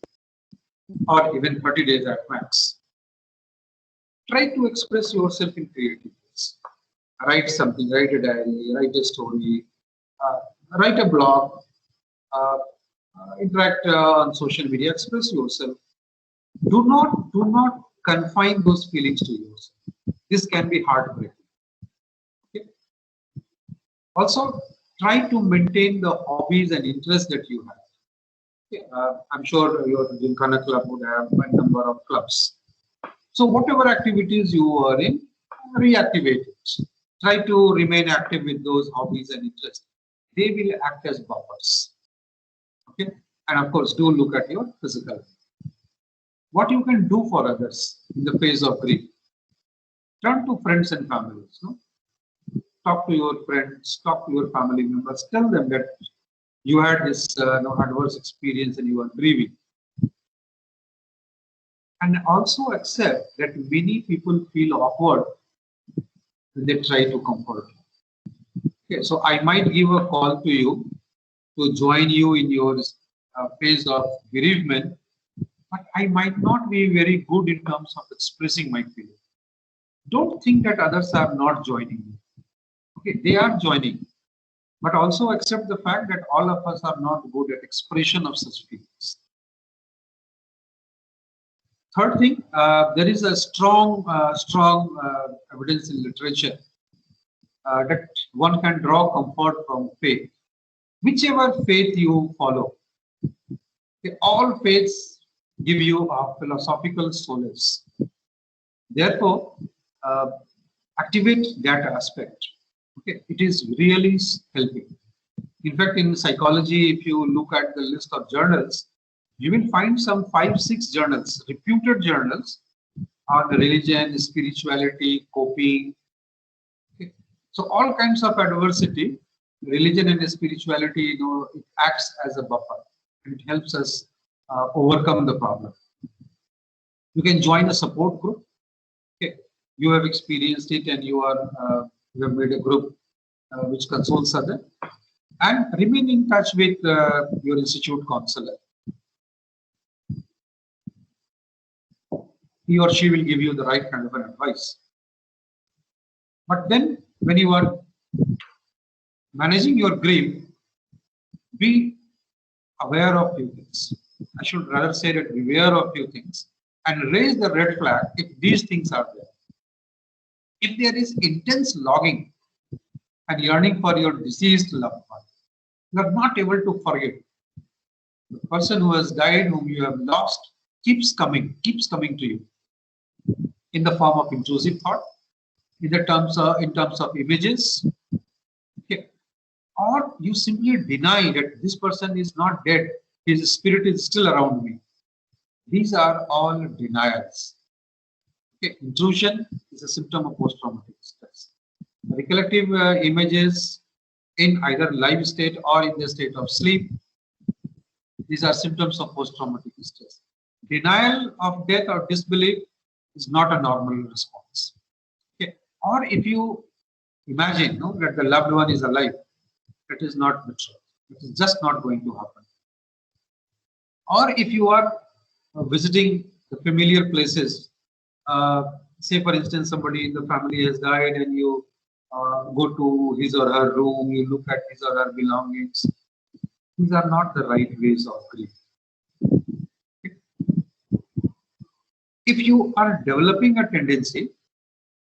or even 30 days at max. Try to express yourself in creative ways. Write something, write a diary, write a story, write a blog, interact on social media, express yourself. Do not confine those feelings to yourself. This can be heartbreaking. Okay? Also, try to maintain the hobbies and interests that you have. Okay? I'm sure your Gymkhana club would have a number of clubs. So whatever activities you are in, reactivate it. Try to remain active with those hobbies and interests. They will act as buffers. Okay, and of course, do look at your physical. What you can do for others in the phase of grief? Turn to friends and families. Talk to your friends, talk to your family members. Tell them that you had this adverse experience and you are grieving. And also accept that many people feel awkward when they try to comfort you. Okay, so I might give a call to you to join you in your phase of bereavement, but I might not be very good in terms of expressing my feeling. Don't think that others are not joining you. Okay, they are joining, but also accept the fact that all of us are not good at expression of such feelings. Third thing, there is a strong evidence in literature that one can draw comfort from faith. Whichever faith you follow, okay, all faiths give you a philosophical solace. Therefore, activate that aspect. Okay, it is really helping. In fact, in psychology, if you look at the list of journals, you will find some 5-6 journals, reputed journals on religion, spirituality, coping. Okay. So all kinds of adversity, religion and spirituality, it acts as a buffer and it helps us overcome the problem. You can join a support group. Okay. You have experienced it and you have made a group which consoles others, and remain in touch with your institute counselor. He or she will give you the right kind of an advice. But then when you are managing your grief, be aware of few things. I should rather say that beware of few things and raise the red flag if these things are there. If there is intense longing and yearning for your deceased loved one, you are not able to forget. The person who has died, whom you have lost, keeps coming to you in the form of intrusive thought, in terms of images, okay. Or you simply deny that this person is not dead, his spirit is still around me. These are all denials. Okay. Intrusion is a symptom of post-traumatic stress. Recollective images in either live state or in the state of sleep. These are symptoms of post-traumatic stress. Denial of death or disbelief is not a normal response. Okay. Or if you imagine that the loved one is alive, that is not the truth. It is just not going to happen. Or if you are visiting the familiar places, say for instance somebody in the family has died and you go to his or her room, you look at his or her belongings. These are not the right ways of grief. If you are developing a tendency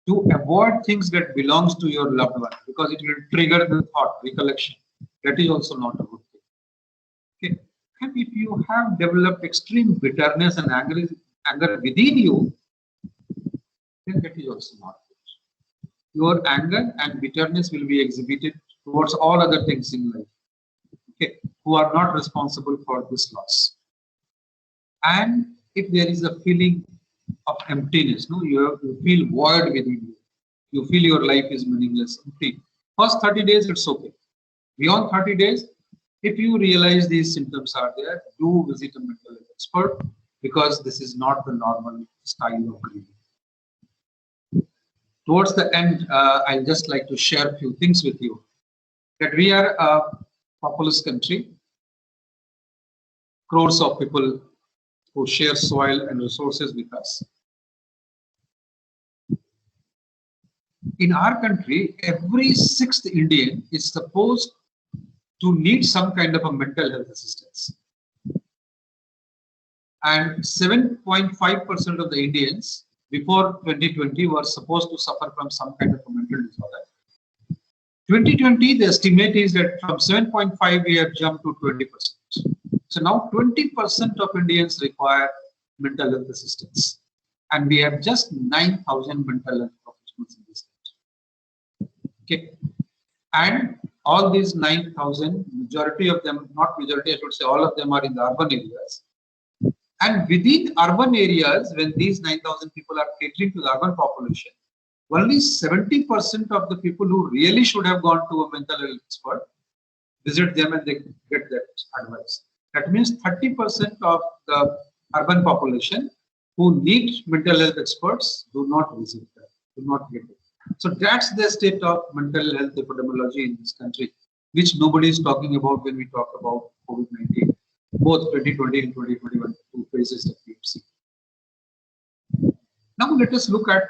to avoid things that belongs to your loved one because it will trigger the thought, recollection, that is also not a good thing. Okay. And if you have developed extreme bitterness and anger within you, then that is also not good. Your anger and bitterness will be exhibited towards all other things in life, okay, who are not responsible for this loss. And if there is a feeling of emptiness, you feel void within you. You feel your life is meaningless, empty. First 30 days, it's okay. Beyond 30 days, if you realize these symptoms are there, do visit a mental health expert because this is not the normal style of grieving. Towards the end, I'd just like to share a few things with you. That we are a populous country, crores of people who share soil and resources with us. In our country, every sixth Indian is supposed to need some kind of a mental health assistance. And 7.5% of the Indians before 2020 were supposed to suffer from some kind of a mental disorder. 2020, the estimate is that from 7.5 we have jumped to 20%. So now 20% of Indians require mental health assistance. And we have just 9,000 mental health professionals in this country. Okay. And all these 9,000, majority of them, not majority, I should say all of them are in the urban areas. And within urban areas, when these 9,000 people are catering to the urban population, only 70% of the people who really should have gone to a mental health expert visit them and they get that advice. That means 30% of the urban population who need mental health experts do not visit them, do not get it. So that's the state of mental health epidemiology in this country, which nobody is talking about when we talk about COVID-19, both 2020 and 2021, two phases that we have seen. Now let us look at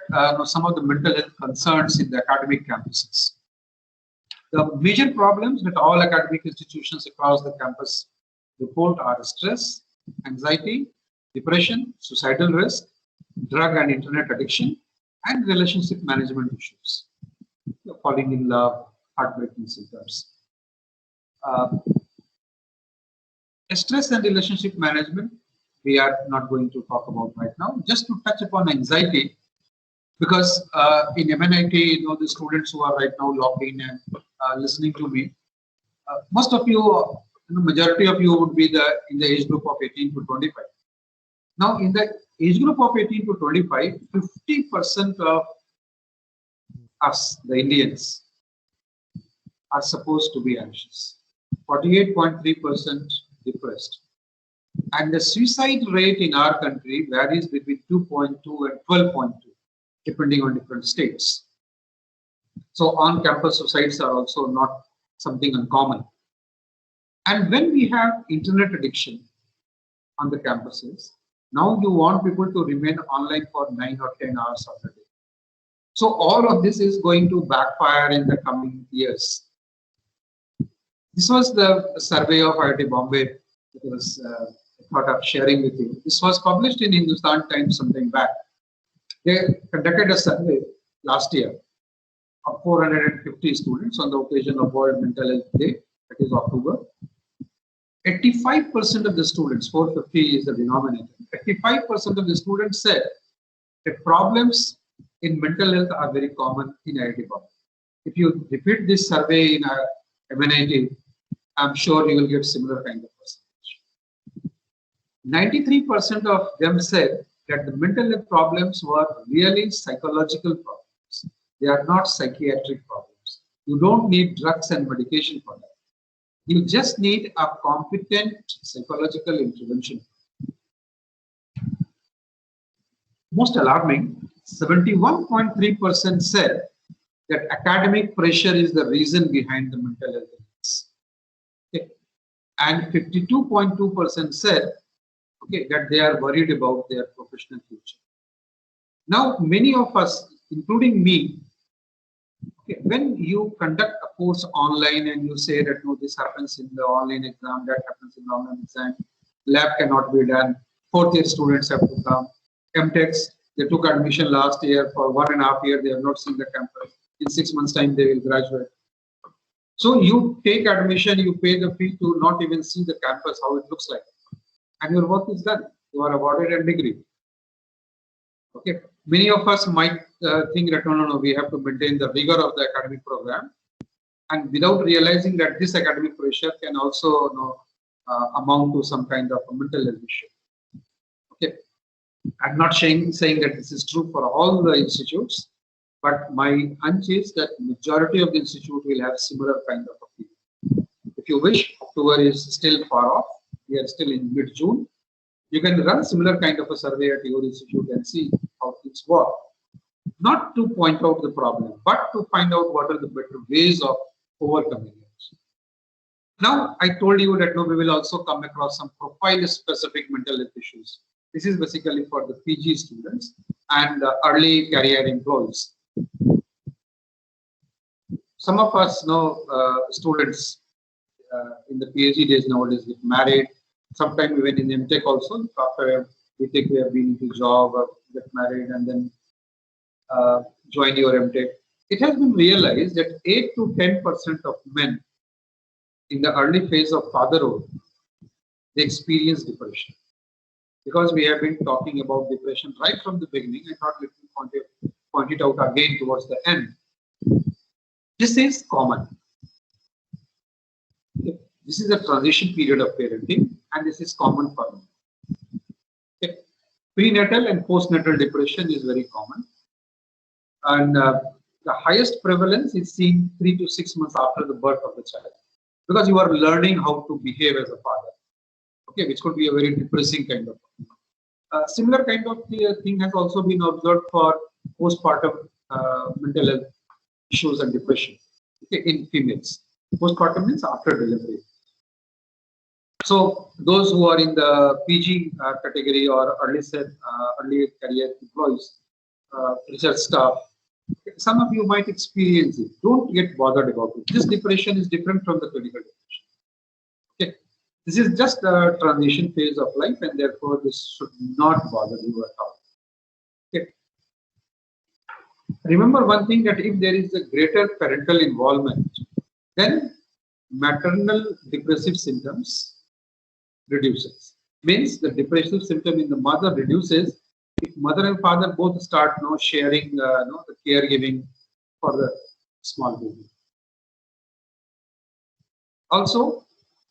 some of the mental health concerns in the academic campuses. The major problems that all academic institutions across the campus report are stress, anxiety, depression, suicidal risk, drug and internet addiction, and relationship management issues. Falling in love, heartbreaking symptoms. Stress and relationship management, we are not going to talk about right now. Just to touch upon anxiety, because in MNIT, the students who are right now logged in and listening to me, most of you, majority of you would be in the age group of 18 to 25. Now, in the age group of 18 to 25, 50% of us, the Indians, are supposed to be anxious. 48.3% depressed. And the suicide rate in our country varies between 2.2 and 12.2, depending on different states. So on-campus suicides are also not something uncommon. And when we have internet addiction on the campuses, now you want people to remain online for 9 or 10 hours of the day. So all of this is going to backfire in the coming years. This was the survey of IIT Bombay that was thought of sharing with you. This was published in Hindustan Times some time back. They conducted a survey last year of 450 students on the occasion of World Mental Health Day, that is October. 85% of the students, 450 is the denominator, 85% of the students said that problems in mental health are very common in IIT Bombay. If you repeat this survey in MNIT, I'm sure you will get similar kind of percentage. 93% of them said that the mental health problems were really psychological problems. They are not psychiatric problems. You don't need drugs and medication for that. You just need a competent psychological intervention. Most alarming, 71.3% said that academic pressure is the reason behind the mental health illness. Okay. And 52.2% said that they are worried about their professional future. Now, many of us, including me, when you conduct a course online and you say that no, this happens in the online exam, that happens in the online exam, lab cannot be done, fourth year students have to come, MTechs, they took admission last year for 1.5 years, they have not seen the campus. In 6 months' time, they will graduate. So you take admission, you pay the fee to not even see the campus, how it looks like. And your work is done. You are awarded a degree. Okay. Many of us might think that no, we have to maintain the rigor of the academic program, and without realizing that this academic pressure can also amount to some kind of a mental health issue. Okay. I'm not saying that this is true for all the institutes, but my hunch is that majority of the institute will have similar kind of a feeling. If you wish, October is still far off. We are still in mid-June. You can run similar kind of a survey at your institute and see how things work. Not to point out the problem, but to find out what are the better ways of overcoming it. Now, I told you that we will also come across some profile-specific mental health issues. This is basically for the PG students and early career employees. Some of us know students in the PhD days nowadays get married. Sometimes even in MTech also, after we take we have been into job or get married and then join your MTech. It has been realized that 8 to 10% of men in the early phase of fatherhood, they experience depression. Because we have been talking about depression right from the beginning, I thought let me point it out again towards the end. This is common. This is a transition period of parenting, and this is common for men. Prenatal and postnatal depression is very common, and the highest prevalence is seen 3 to 6 months after the birth of the child, because you are learning how to behave as a father. Okay, which could be a very depressing kind of thing. Similar kind of thing has also been observed for postpartum mental health issues and depression in females. Postpartum means after delivery. So those who are in the PG category or early career employees, research staff, some of you might experience it. Don't get bothered about it. This depression is different from the clinical depression. Okay. This is just a transition phase of life, and therefore this should not bother you at all. Okay. Remember one thing, that if there is a greater parental involvement, then maternal depressive symptoms reduces. Means the depressive symptom in the mother reduces if mother and father both start sharing the caregiving for the small baby. Also,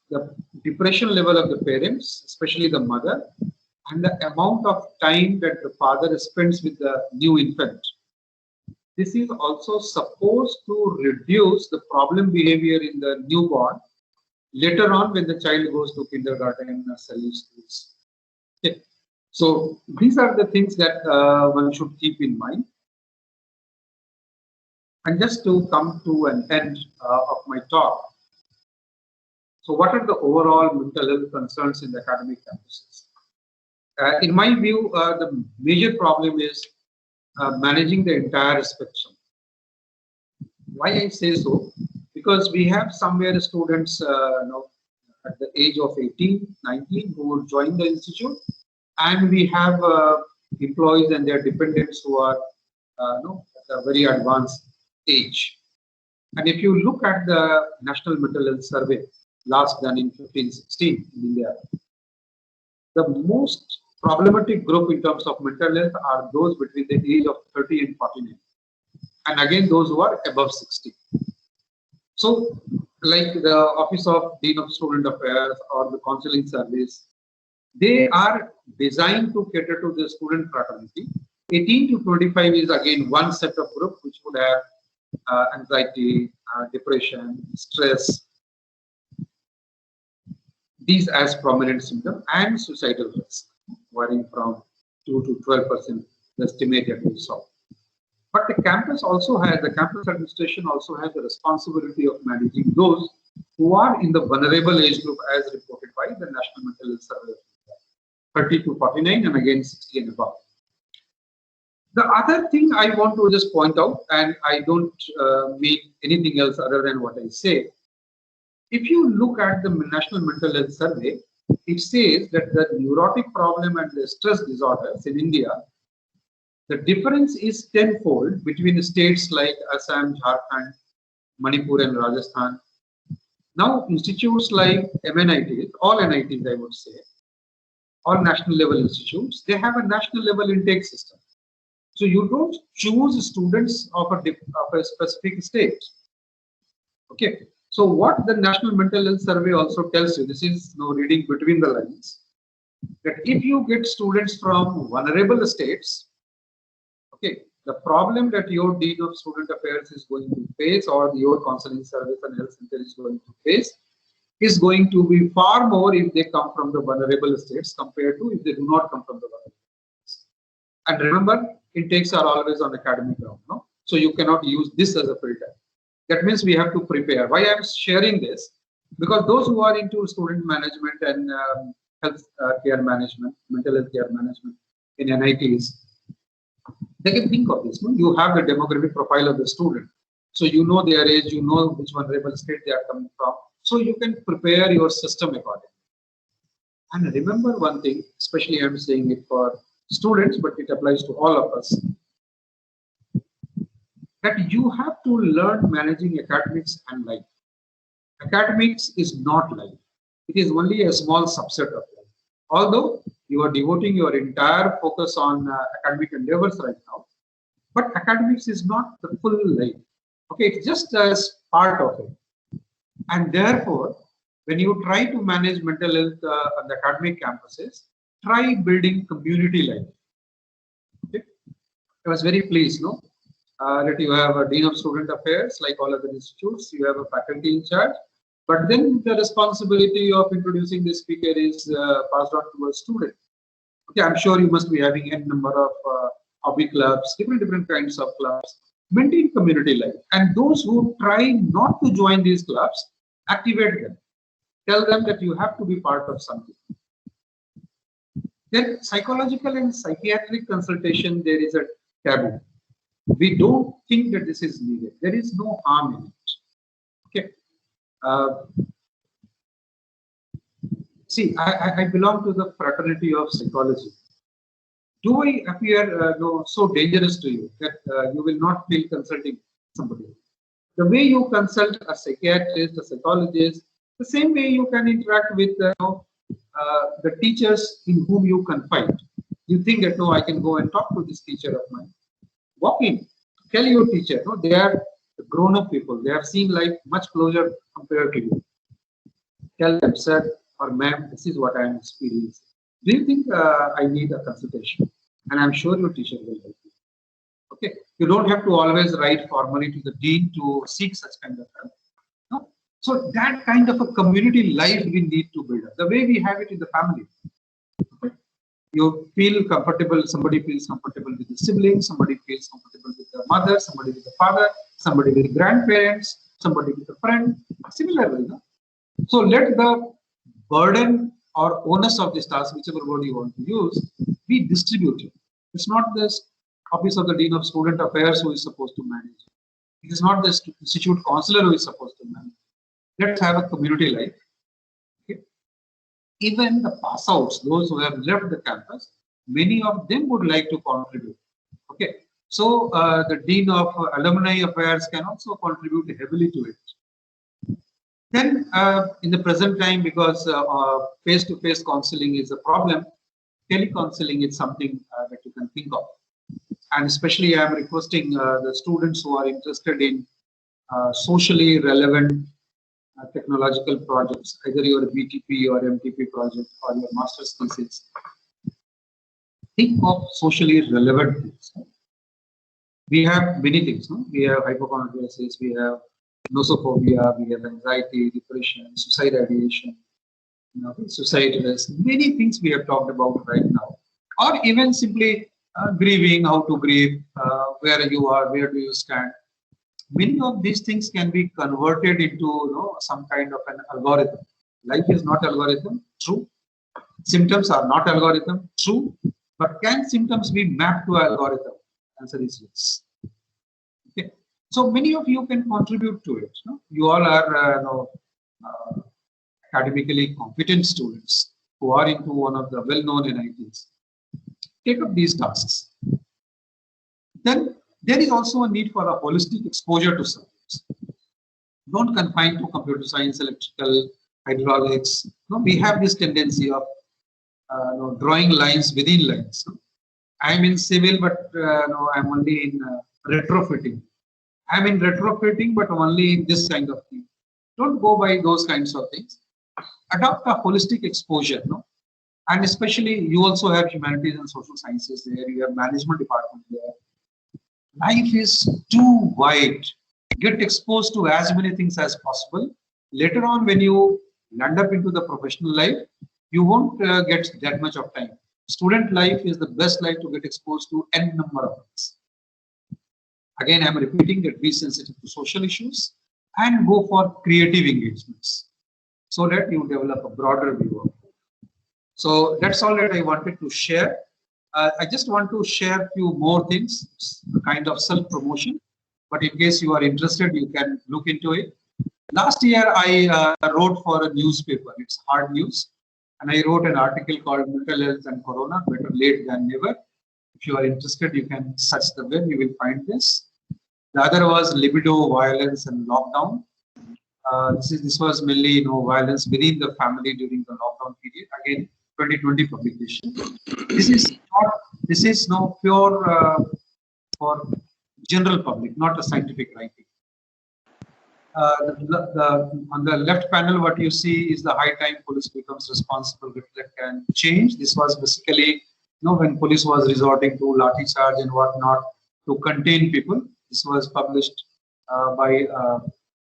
the depression level of the parents, especially the mother, and the amount of time that the father spends with the new infant. This is also supposed to reduce the problem behavior in the newborn later on when the child goes to kindergarten and nursery schools. Okay. So these are the things that one should keep in mind. And just to come to an end of my talk, so what are the overall mental health concerns in the academic campuses? In my view, the major problem is managing the entire spectrum. Why I say so? Because we have somewhere students at the age of 18, 19 who will join the institute, and we have employees and their dependents who are at a very advanced age. And if you look at the National Mental Health Survey, last done in 2016 in India, the most problematic group in terms of mental health are those between the age of 30 and 49. And again, those who are above 60. So, like the Office of Dean of Student Affairs or the Counseling Service, They are designed to cater to the student fraternity. 18 to 25 is again one set of group which would have anxiety, depression, stress, these as prominent symptoms, and suicidal risk, varying from 2 to 12% estimated we saw. But the campus administration also has the responsibility of managing those who are in the vulnerable age group as reported by the National Mental Health Survey, 30 to 49 and again 60 and above. The other thing I want to just point out, and I don't mean anything else other than what I say, if you look at the National Mental Health Survey, it says that the neurotic problem and the stress disorders in India, the difference is tenfold between states like Assam, Jharkhand, Manipur and Rajasthan. Now institutes like MNITs, all NITs I would say, all national level institutes, they have a national level intake system. So you don't choose students of a specific state. Okay. So what the National Mental Health Survey also tells you, this is no reading between the lines, that if you get students from vulnerable states, okay, the problem that your Dean of Student Affairs is going to face, or your counseling service and health center is going to face, is going to be far more if they come from the vulnerable states compared to if they do not come from the vulnerable states. And remember, intakes are always on academic ground, no? So you cannot use this as a filter. That means we have to prepare. Why I'm sharing this? Because those who are into student management and health care management, mental health care management in NITs, they can think of this. No? You have the demographic profile of the student. So you know their age, you know which vulnerable state they are coming from. So you can prepare your system accordingly. And remember one thing, especially I'm saying it for students, but it applies to all of us, that you have to learn managing academics and life. Academics is not life. It is only a small subset of life. Although you are devoting your entire focus on academic endeavors right now, but academics is not the full life. Okay, it's just as part of it. And therefore, when you try to manage mental health on the academic campuses, try building community life. Okay? I was very pleased, no? That you have a Dean of Student Affairs, like all other institutes, you have a faculty in charge, but then the responsibility of introducing the speaker is passed on to a student. Okay, I'm sure you must be having a number of hobby clubs, different kinds of clubs. Maintain community life, and those who try not to join these clubs, activate them. Tell them that you have to be part of something. Then psychological and psychiatric consultation, there is a taboo. We don't think that this is needed. There is no harm in it. Okay. See, I belong to the fraternity of psychology. Do I appear so dangerous to you that you will not feel consulting somebody? The way you consult a psychiatrist, a psychologist, the same way you can interact with the teachers in whom you confide. You think that, no, I can go and talk to this teacher of mine. Walk in, tell your teacher, no, they are grown-up people. They have seen life much closer compared to you. Tell them, sir or ma'am, this is what I am experiencing. Do you think I need a consultation? And I'm sure your teacher will help you. Okay, you don't have to always write formally to the dean to seek such kind of help. No? So that kind of a community life we need to build up. The way we have it in the family. Okay? You feel comfortable, somebody feels comfortable with the siblings, somebody feels comfortable with the mother, somebody with the father, somebody with grandparents, somebody with a friend. Similarly, no? So let the burden or onus of this task, whichever word you want to use, be distributed. It's not the office of the Dean of Student Affairs who is supposed to manage it. It is not the institute counselor who is supposed to manage it. Let's have a community life. Okay? Even the pass outs, those who have left the campus, many of them would like to contribute. Okay, so the Dean of Alumni Affairs can also contribute heavily to it. Then in the present time, because face-to-face counseling is a problem, tele-counseling is something that you can think of. And especially I am requesting the students who are interested in socially relevant technological projects, either your BTP or MTP project or your master's thesis, think of socially relevant things. We have many things. No? We have hypochondriasis, we have nosophobia, we have anxiety, depression, suicide ideation, suicide risk. Many things we have talked about right now, or even simply grieving, how to grieve, where you are, where do you stand. Many of these things can be converted into some kind of an algorithm. Life is not algorithm, true. Symptoms are not algorithm, true. But can symptoms be mapped to algorithm? Answer is yes. Okay. So many of you can contribute to it. No? You all are academically competent students who are into one of the well-known NITs. Take up these tasks. Then there is also a need for a holistic exposure to subjects. Don't confine to computer science, electrical, hydraulics. No, we have this tendency of drawing lines within lines. No? I'm in civil, but I'm only in retrofitting. I'm in retrofitting, but only in this kind of thing. Don't go by those kinds of things. Adopt a holistic exposure. No? And especially you also have humanities and social sciences there. You have management department there. Life is too wide. Get exposed to as many things as possible. Later on, when you land up into the professional life, you won't get that much of time. Student life is the best life to get exposed to n number of things. Again, I'm repeating that be sensitive to social issues and go for creative engagements so that you develop a broader view of it. So that's all that I wanted to share. I just want to share a few more things. It's a kind of self-promotion, but in case you are interested, you can look into it. Last year, I wrote for a newspaper. It's Hard News. And I wrote an article called Mental Health and Corona, Better Late Than Never. If you are interested, you can search the web, you will find this. The other was Libido, Violence and Lockdown. This was mainly violence within the family during the lockdown period. Again, 2020 publication. This is pure for general public, not a scientific writing. On the left panel, what you see is the high time police becomes responsible, reflect and change. This was basically when police was resorting to lathi charge and whatnot to contain people. This was published by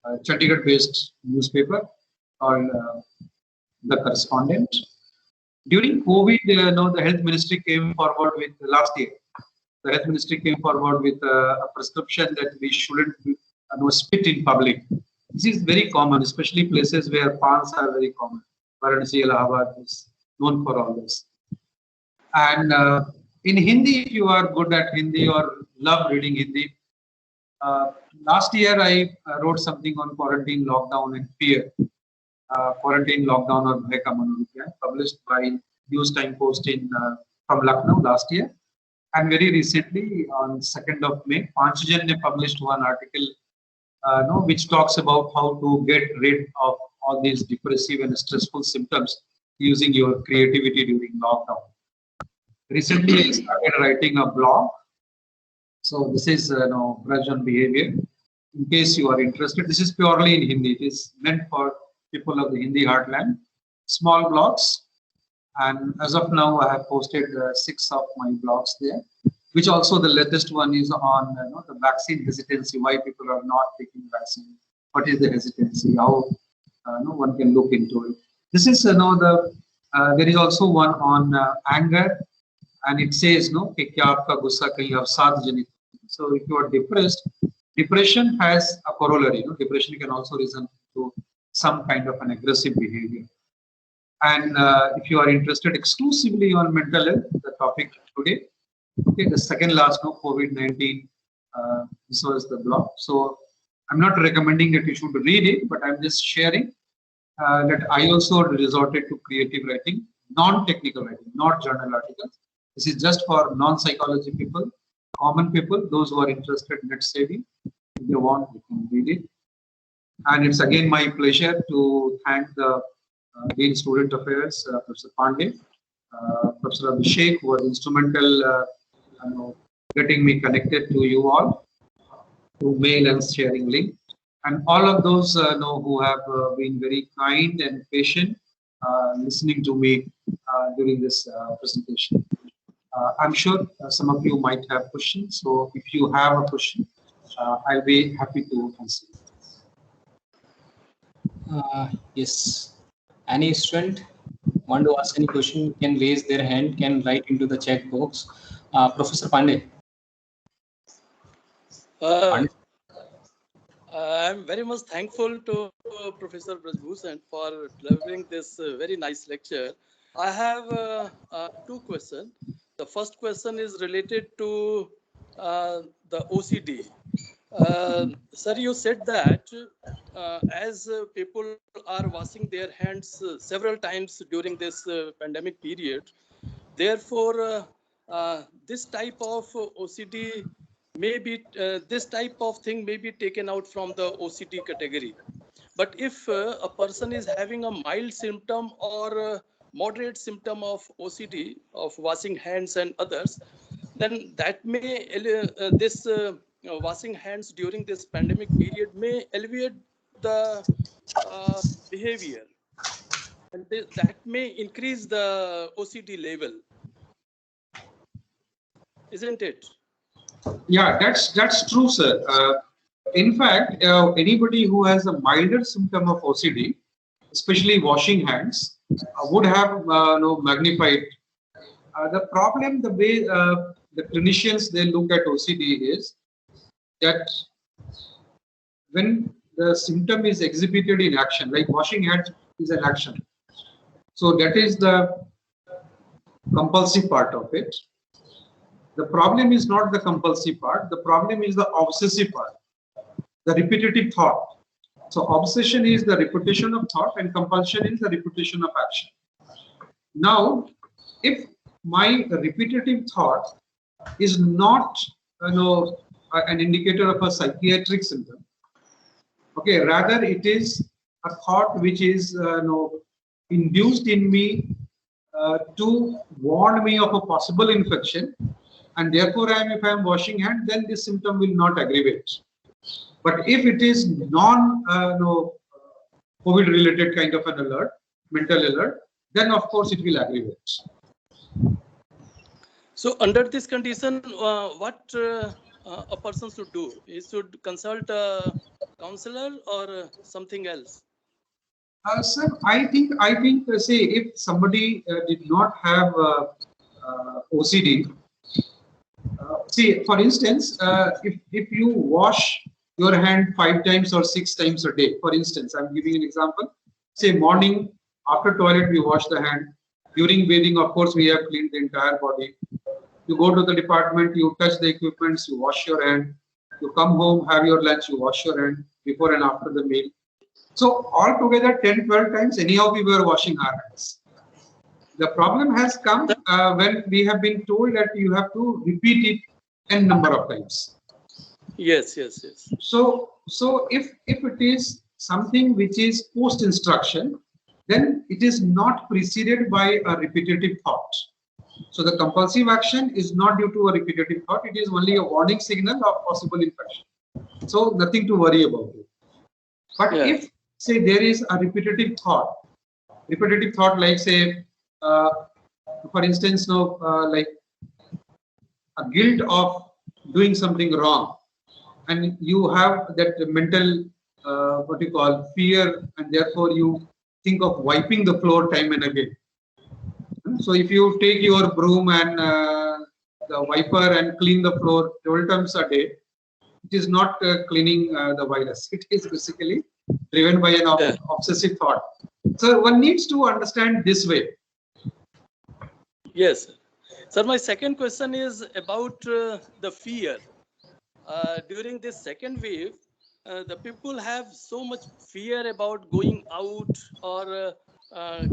a Chandigarh-based newspaper called The Correspondent. During COVID, the health ministry came forward with last year. The health ministry came forward with a prescription that we shouldn't spit in public. This is very common, especially places where pans are very common. Varanasi, Allahabad is known for all this. And in Hindi, if you are good at Hindi or love reading Hindi, last year I wrote something on quarantine, lockdown and fear. Quarantine, lockdown or Bhai Ka Manolukya, published by News Time Post from Lucknow last year. And very recently, on 2nd of May, Panchajan published one article which talks about how to get rid of all these depressive and stressful symptoms using your creativity during lockdown. Recently, I started writing a blog. So this is Grudge on Behavior. In case you are interested, this is purely in Hindi. It is meant for people of the Hindi heartland. Small blogs. And as of now, I have posted 6 of my blogs there, which also the latest one is on the vaccine hesitancy, why people are not taking vaccine, what is the hesitancy, how one can look into it. This is there is also one on anger, and it says कि क्या आपका गुस्सा कहीं अवसाद जनित. So if you are depressed, depression has a corollary. Depression can also result to some kind of an aggressive behavior. And if you are interested exclusively on mental health, the topic today, okay, the second last COVID-19, this was the blog. So I'm not recommending that you should read it, but I'm just sharing that I also resorted to creative writing, non-technical writing, not journal articles. This is just for non-psychology people, common people, those who are interested in net saving. If they want, they can read it. And it's again my pleasure to thank the Dean Student Affairs, Professor Pandey, Professor Abhishek, who was instrumental getting me connected to you all through mail and sharing link. and all of those who have been very kind and patient listening to me during this presentation. I'm sure some of you might have questions, so if you have a question, I'll be happy to answer. Yes. Any student want to ask any question can raise their hand, can write into the chat box. Professor Pandey. I'm very much thankful to Professor Brajbhushan for delivering this very nice lecture. I have two questions. The first question is related to the OCD. Sir, you said that as people are washing their hands several times during this pandemic period, therefore, this type of OCD may be, this type of thing may be taken out from the OCD category. But if a person is having a mild symptom or moderate symptom of OCD, of washing hands and others, then that may, this washing hands during this pandemic period may alleviate the behavior. And that may increase the OCD level. Isn't it? Yeah, that's true, sir. In fact, anybody who has a milder symptom of OCD, especially washing hands, would have magnified. The problem, the way the clinicians they look at OCD is that when the symptom is exhibited in action, like washing hands is an action. So that is the compulsive part of it. The problem is not the compulsive part. The problem is the obsessive part, the repetitive thought. So obsession is the repetition of thought and compulsion is the repetition of action. Now, if my repetitive thought is not an indicator of a psychiatric symptom, okay, rather it is a thought which is induced in me to warn me of a possible infection, and therefore if I am washing hand, then this symptom will not aggravate. But if it is COVID related kind of an alert, mental alert, then of course it will aggravate. So under this condition, what a person should do? He should consult a counselor or something else? Sir, I think say if somebody did not have OCD, see, for instance, if you wash your hand 5 times or 6 times a day, for instance, I'm giving an example. Say morning, after toilet, we wash the hand. During bathing, of course, we have cleaned the entire body. You go to the department, you touch the equipments, you wash your hand. You come home, have your lunch, you wash your hand before and after the meal. So altogether 10, 12 times, anyhow we were washing our hands. The problem has come when we have been told that you have to repeat it n number of times. Yes. So if it is something which is post instruction, then it is not preceded by a repetitive thought. So the compulsive action is not due to a repetitive thought. It is only a warning signal of possible infection. So nothing to worry about it. But if say there is a repetitive thought like say, for instance, like a guilt of doing something wrong, and you have that mental what you call fear, and therefore you think of wiping the floor time and again. So if you take your broom and the wiper and clean the floor 12 times a day, it is not cleaning the virus. It is basically driven by an obsessive thought. So one needs to understand this way. Yes. Sir, my second question is about the fear. During this second wave, the people have so much fear about going out or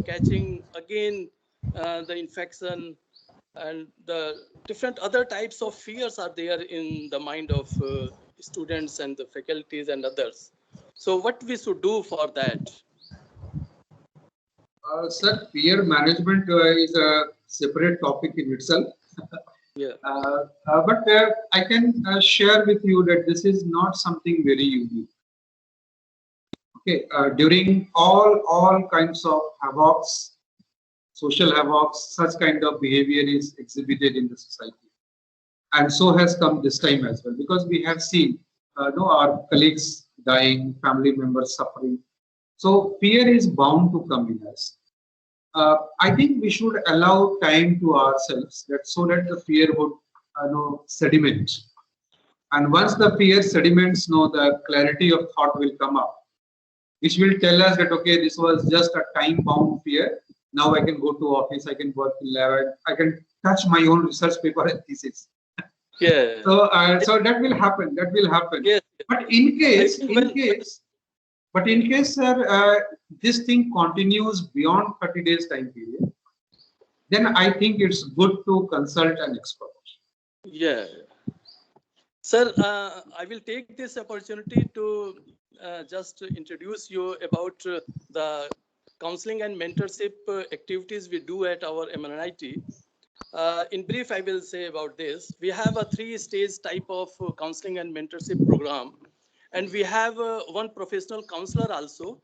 catching again the infection, and the different other types of fears are there in the mind of students and the faculties and others. So what we should do for that? Sir, fear management is a separate topic in itself. But I can share with you that this is not something very unique. Okay, during all kinds of havocs, social havocs, such kind of behavior is exhibited in the society, and so has come this time as well, because we have seen our colleagues dying, family members suffering. So fear is bound to come in us. I think we should allow time to ourselves, that so that the fear would sediment. And once the fear sediments, the clarity of thought will come up, which will tell us that, okay, this was just a time-bound fear. Now I can go to office, I can work in lab, I can touch my own research paper and thesis. Yeah. So that will happen. That will happen. Yes. But in case, sir, this thing continues beyond 30 days time period, then I think it's good to consult an expert. Yeah. Sir, I will take this opportunity to just introduce you about the counseling and mentorship activities we do at our MNIT. In brief, I will say about this. We have a 3-stage type of counseling and mentorship program, and we have one professional counselor also.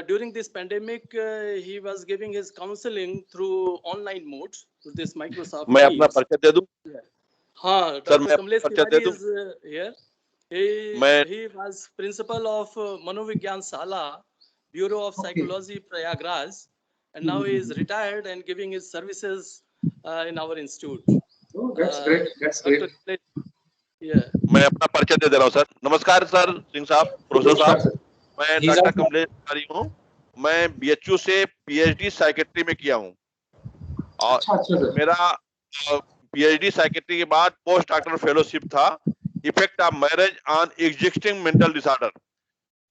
During this pandemic, he was giving his counseling through online mode, through this Microsoft मैं अपना Teams. परिचय दे दूं हाँ, sir Dr. मैं Kamlesh परिचय दे Tiwari दूं is here. मैं He was principal of Manovigyan Sala, Bureau of Psychology, Prayagraj, and now he is retired and giving his services in our institute. Oh, that's great. That's great. Dr. Kamlesh, yeah. मैं अपना परिचय दे रहा हूं sir. नमस्कार sir Singh साहब, professor नमस्कार साहब, sir. मैं He's doctor also- Kamlesh Tiwari हूं। मैं बीएचयू से पीएचडी साइकेट्री में किया हूं और अच्छा सर। मेरा पीएचडी साइकेट्री के बाद पोस्ट डॉक्टर फेलोशिप था, effect of marriage on existing mental disorder.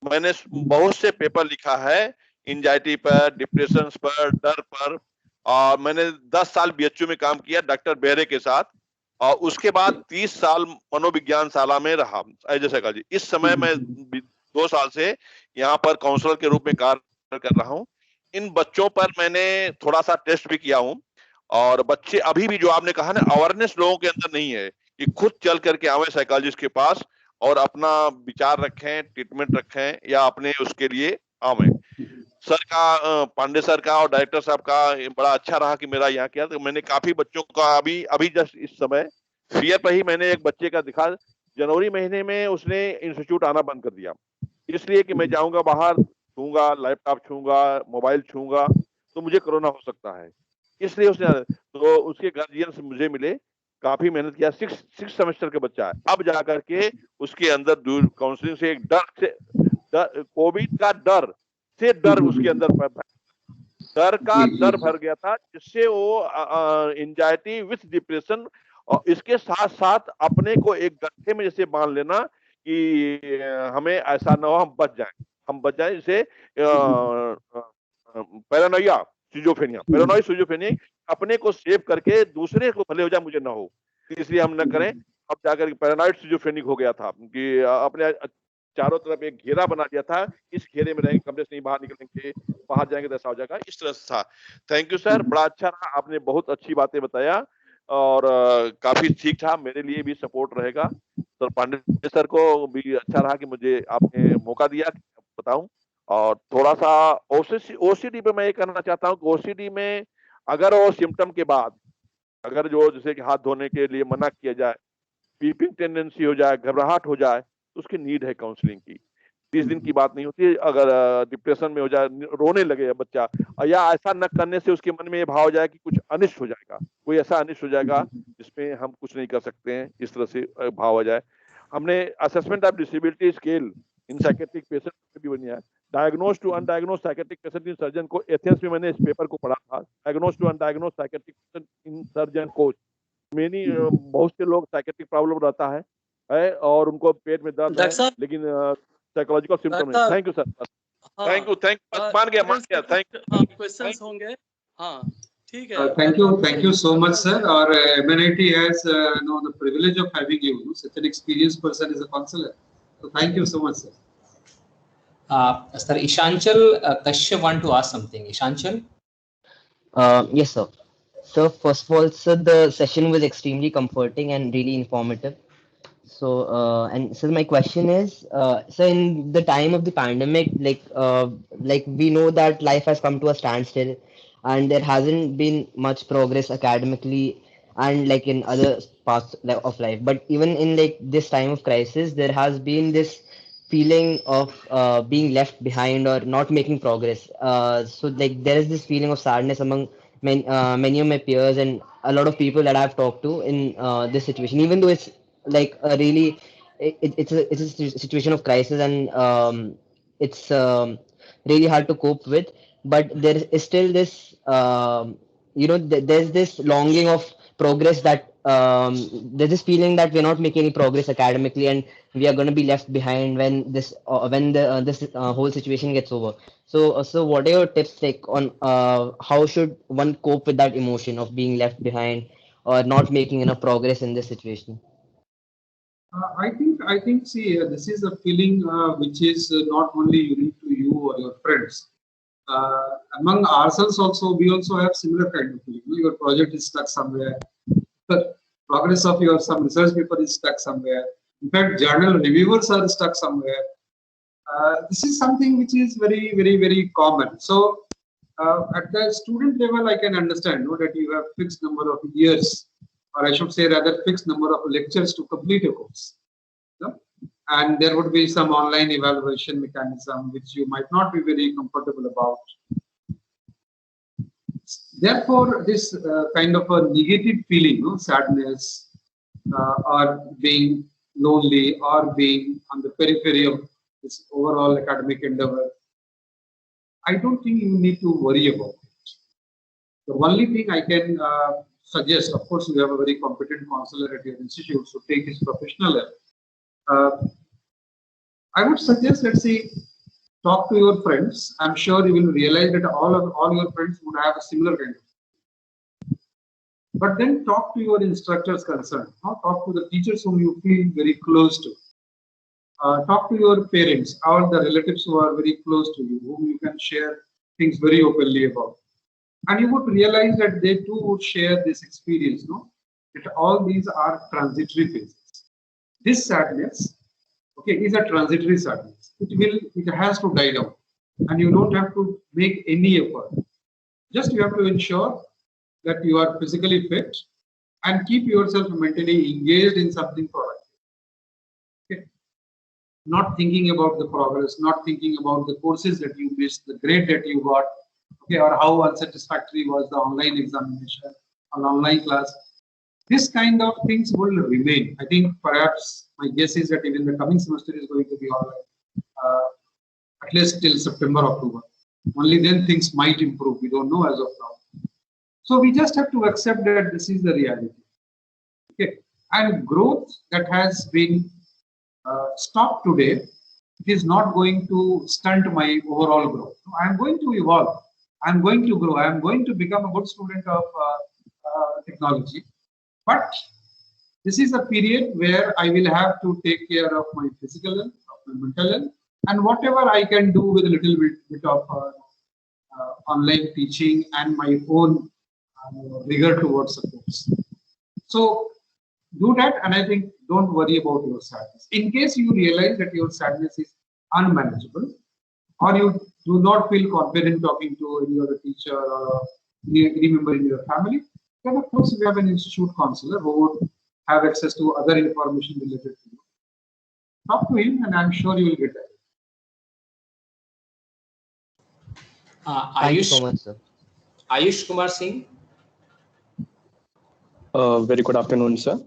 मैंने बहुत से पेपर लिखा है एंजाइटी पर, डिप्रेशन पर, डर पर, और मैंने 10 साल बीएचयू में काम किया डॉक्टर बेहरे के साथ, और उसके बाद 30 साल मनोविज्ञान शाला में रहा एज ए साइकोलॉजिस्ट। इस समय मैं 2 साल से यहाँ पर काउंसलर के रूप में कार्य कर रहा हूँ। इन बच्चों पर मैंने थोड़ा सा टेस्ट भी किया हूँ, और बच्चे अभी भी, जो आपने कहा ना, अवेयरनेस लोगों के अंदर नहीं है कि खुद चल करके आवे साइकोलॉजिस्ट के पास और अपना विचार रखें, ट्रीटमेंट रखें, या अपने उसके लिए आवे। सर का, पांडे सर का और डायरेक्टर साहब का बड़ा अच्छा रहा कि मेरा यहाँ किया, तो मैंने काफी बच्चों का अभी जस्ट इस समय फियर पर ही मैंने एक बच्चे का दिखा, जनवरी महीने में उसने इंस्टीट्यूट आना बंद कर दिया, इसलिए कि मैं जाऊंगा बाहर, छूंगा, लैपटॉप छूंगा, मोबाइल छूंगा तो मुझे कोरोना हो सकता है, इसलिए उसने, तो उसके गार्जियन से मुझे मिले, काफी मेहनत किया। 6 सेमेस्टर का बच्चा है, अब जाकर के उसके अंदर दूर काउंसलिंग से एक डर से, कोविड का डर से डर उसके अंदर डर का डर भर गया था, जिससे वो एंजाइटी विथ डिप्रेशन, और इसके साथ साथ अपने को एक गड्ढे में जैसे बांध लेना कि हमें ऐसा न हो, हम बच जाएं इसे पैरानोइया सिजोफ्रेनिया, अपने को सेव करके दूसरे को भले हो जाए मुझे ना हो, इसलिए हम न करें। अब जाकर पैरानॉइड सिजोफ्रेनिक हो गया था कि अपने चारों तरफ एक घेरा बना दिया था, इस घेरे में रहेंगे, कमरे से नहीं बाहर निकलेंगे, बाहर जाएंगे तो ऐसा हो जाएगा, इस तरह से था। थैंक यू सर, बड़ा अच्छा रहा, आपने बहुत अच्छी बातें बताया और काफी ठीक था, मेरे लिए भी सपोर्ट रहेगा। सर पांडे सर को भी अच्छा रहा कि मुझे आपने मौका दिया बताऊं। और थोड़ा सा ओसीडी पे मैं ये करना चाहता हूँ कि ओसीडी में अगर वो सिम्टम के बाद, अगर जो जैसे कि हाथ धोने के लिए मना किया जाए, वीपिंग टेंडेंसी हो जाए, घबराहट हो जाए, तो उसकी नीड है काउंसलिंग की। 30 दिन की बात नहीं होती, अगर डिप्रेशन में हो जाए, रोने लगे बच्चा, या ऐसा न करने से उसके मन में ये भाव हो जाए कि कुछ अनिष्ट हो जाएगा, कोई ऐसा अनिष्ट हो जाएगा जिसमें हम कुछ नहीं कर सकते हैं, इस तरह से भाव हो जाए। हमने assessment of disability scale in psychiatric patient भी बनाया है, diagnose to undiagnose psychiatric patient in surgeon को, एथेंस में मैंने इस पेपर को पढ़ा था, diagnose to undiagnose psychiatric patient in surgeon कोच। बहुत से लोग साइकेट्रिक प्रॉब्लम रहता है और उनको पेट में दर्द है, लेकिन साइकोलॉजिकल सिम्टम नहीं। Thank you sir, thank you मान गया थैंक यू। क्वेश्चंस होंगे, हाँ ठीक है। Thank you so much sir, और MNIT has the privilege of having you, such an experienced person as a counselor, so thank you so much sir. Sir Ishanchal Kashyap want to ask something. Ishanchal? Yes sir. So first of all, sir, the session was extremely comforting and really informative. And so my question is, so in the time of the pandemic, like we know that life has come to a standstill, and there hasn't been much progress academically and like in other parts of life. But even in like this time of crisis, there has been this feeling of being left behind or not making progress. So like there is this feeling of sadness among many of my peers and a lot of people that I've talked to in this situation, even though it's like a really it's a situation of crisis and it's really hard to cope with, but there is still this there's this longing of progress that there's this feeling that we're not making any progress academically and we are going to be left behind when the this whole situation gets over. So what are your tips like on how should one cope with that emotion of being left behind or not making enough progress in this situation? I think, see, this is a feeling which is not only unique to you or your friends. Among ourselves also, we also have similar kind of feeling. Your project is stuck somewhere. The progress of your some research paper is stuck somewhere. In fact, journal reviewers are stuck somewhere. This is something which is very, very, very common. So, at the student level, I can understand that you have fixed number of years, or I should say rather fixed number of lectures to complete a course. No? And there would be some online evaluation mechanism which you might not be very comfortable about. Therefore, this kind of a negative feeling, sadness, or being lonely, or being on the periphery of this overall academic endeavor, I don't think you need to worry about it. The only thing I can suggest, of course, you have a very competent counselor at your institute, so take his professional help. I would suggest, let's say, talk to your friends. I'm sure you will realize that all your friends would have a similar kind of. But then talk to your instructors concerned. Talk to the teachers whom you feel very close to. Talk to your parents, all the relatives who are very close to you, whom you can share things very openly about. And you would realize that they too would share this experience, that all these are transitory phases. This sadness, is a transitory sadness. It has to die down, and you don't have to make any effort. Just you have to ensure that you are physically fit and keep yourself mentally engaged in something productive. Okay? Not thinking about the progress, not thinking about the courses that you missed, the grade that you got, or how unsatisfactory was the online examination or online class. This kind of things will remain. I think perhaps my guess is that even the coming semester is going to be online, at least till September, October. Only then things might improve. We don't know as of now. So we just have to accept that this is the reality. Okay, and growth that has been stopped today, it is not going to stunt my overall growth. I am going to evolve. I am going to grow. I am going to become a good student of technology. But this is a period where I will have to take care of my physical health, of my mental health, and whatever I can do with a little bit of online teaching and my own rigor towards the course. So do that, and I think don't worry about your sadness. In case you realize that your sadness is unmanageable, or you do not feel confident talking to any other teacher or any member in your family, then of course we have an institute counselor who would have access to other information related to you. Talk to him, and I'm sure you will get that. Thank you so much, sir. Ayush Kumar Singh. Very good afternoon, sir.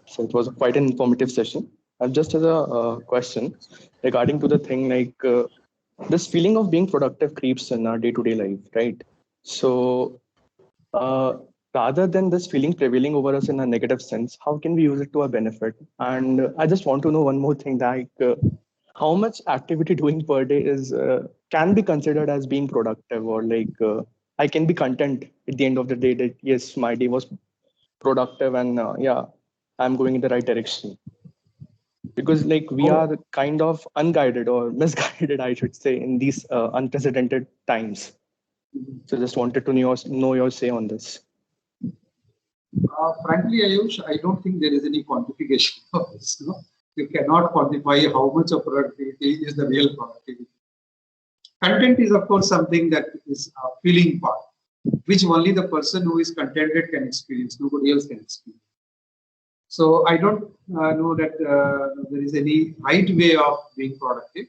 So it was quite an informative session. And just as a question regarding to the thing, like this feeling of being productive creeps in our day-to-day life, right? So rather than this feeling prevailing over us in a negative sense, how can we use it to our benefit? And I just want to know one more thing, like how much activity doing per day is can be considered as being productive, or like I can be content at the end of the day that yes, my day was productive and I'm going in the right direction. Because like we are kind of unguided or misguided, I should say, in these unprecedented times. So just wanted to know your say on this. Frankly, Ayush, I don't think there is any quantification of this. You know? You cannot quantify how much of productivity is the real productivity. Content is, of course, something that is a feeling part, which only the person who is contented can experience. Nobody else can experience. So I don't know that there is any right way of being productive.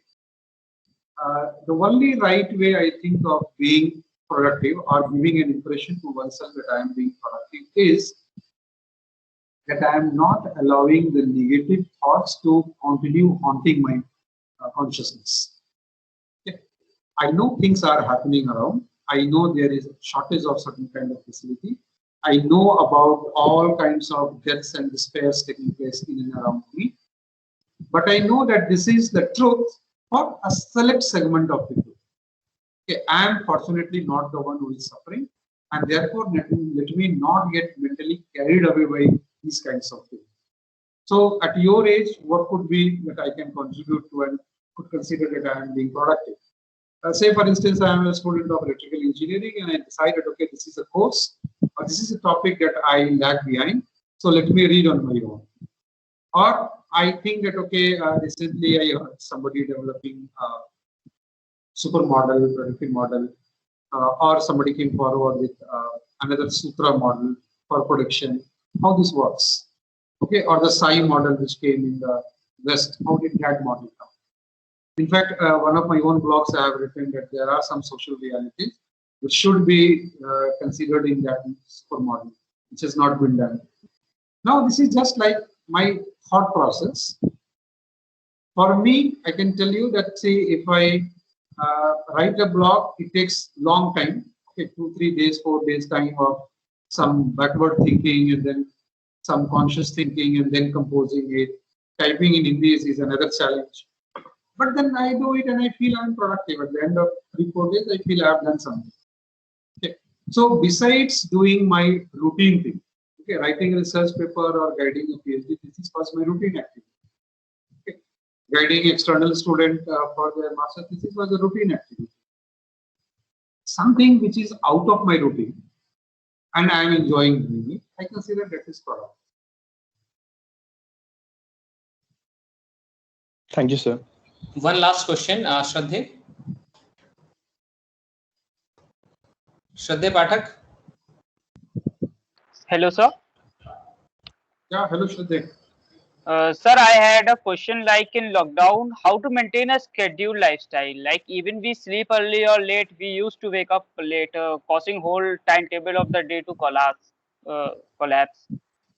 The only right way I think of being productive or giving an impression to oneself that I am being productive is that I am not allowing the negative thoughts to continue haunting my consciousness. Okay. I know things are happening around. I know there is a shortage of certain kind of facility. I know about all kinds of deaths and despairs taking place in and around me. But I know that this is the truth for a select segment of people. Okay, I am fortunately not the one who is suffering, and therefore let me not get mentally carried away by these kinds of things. So at your age, what could be that I can contribute to and could consider that I am being productive? Say for instance, I am a student of electrical engineering and I decided, okay, this is a course or this is a topic that I lag behind. So let me read on my own. Or I think that, okay, recently I heard somebody developing supermodel, predictive model, or somebody came forward with another Sutra model for prediction, how this works. Okay, or the Psi model which came in the West, how did that model come? In fact, one of my own blogs I have written that there are some social realities which should be considered in that supermodel, which has not been done. Now, this is just like my thought process. For me, I can tell you that, say, if I write a blog, it takes long time, okay, 2, 3 days, 4 days time of some backward thinking and then some conscious thinking and then composing it. Typing in Hindi is another challenge. But then I do it and I feel I'm productive. At the end of 3, 4 days, I feel I've done something. Okay. So besides doing my routine thing, okay, writing a research paper or guiding a PhD thesis was my routine activity. Okay. Guiding external student for their master thesis was a routine activity. Something which is out of my routine and I am enjoying doing it, I consider that is productive. Thank you, sir. One last question, Shraddhe. Shraddhe Pathak. Hello, sir. Yeah, hello, Shraddhe. Sir, I had a question like in lockdown, how to maintain a scheduled lifestyle? Like even we sleep early or late, we used to wake up late, causing whole timetable of the day to collapse,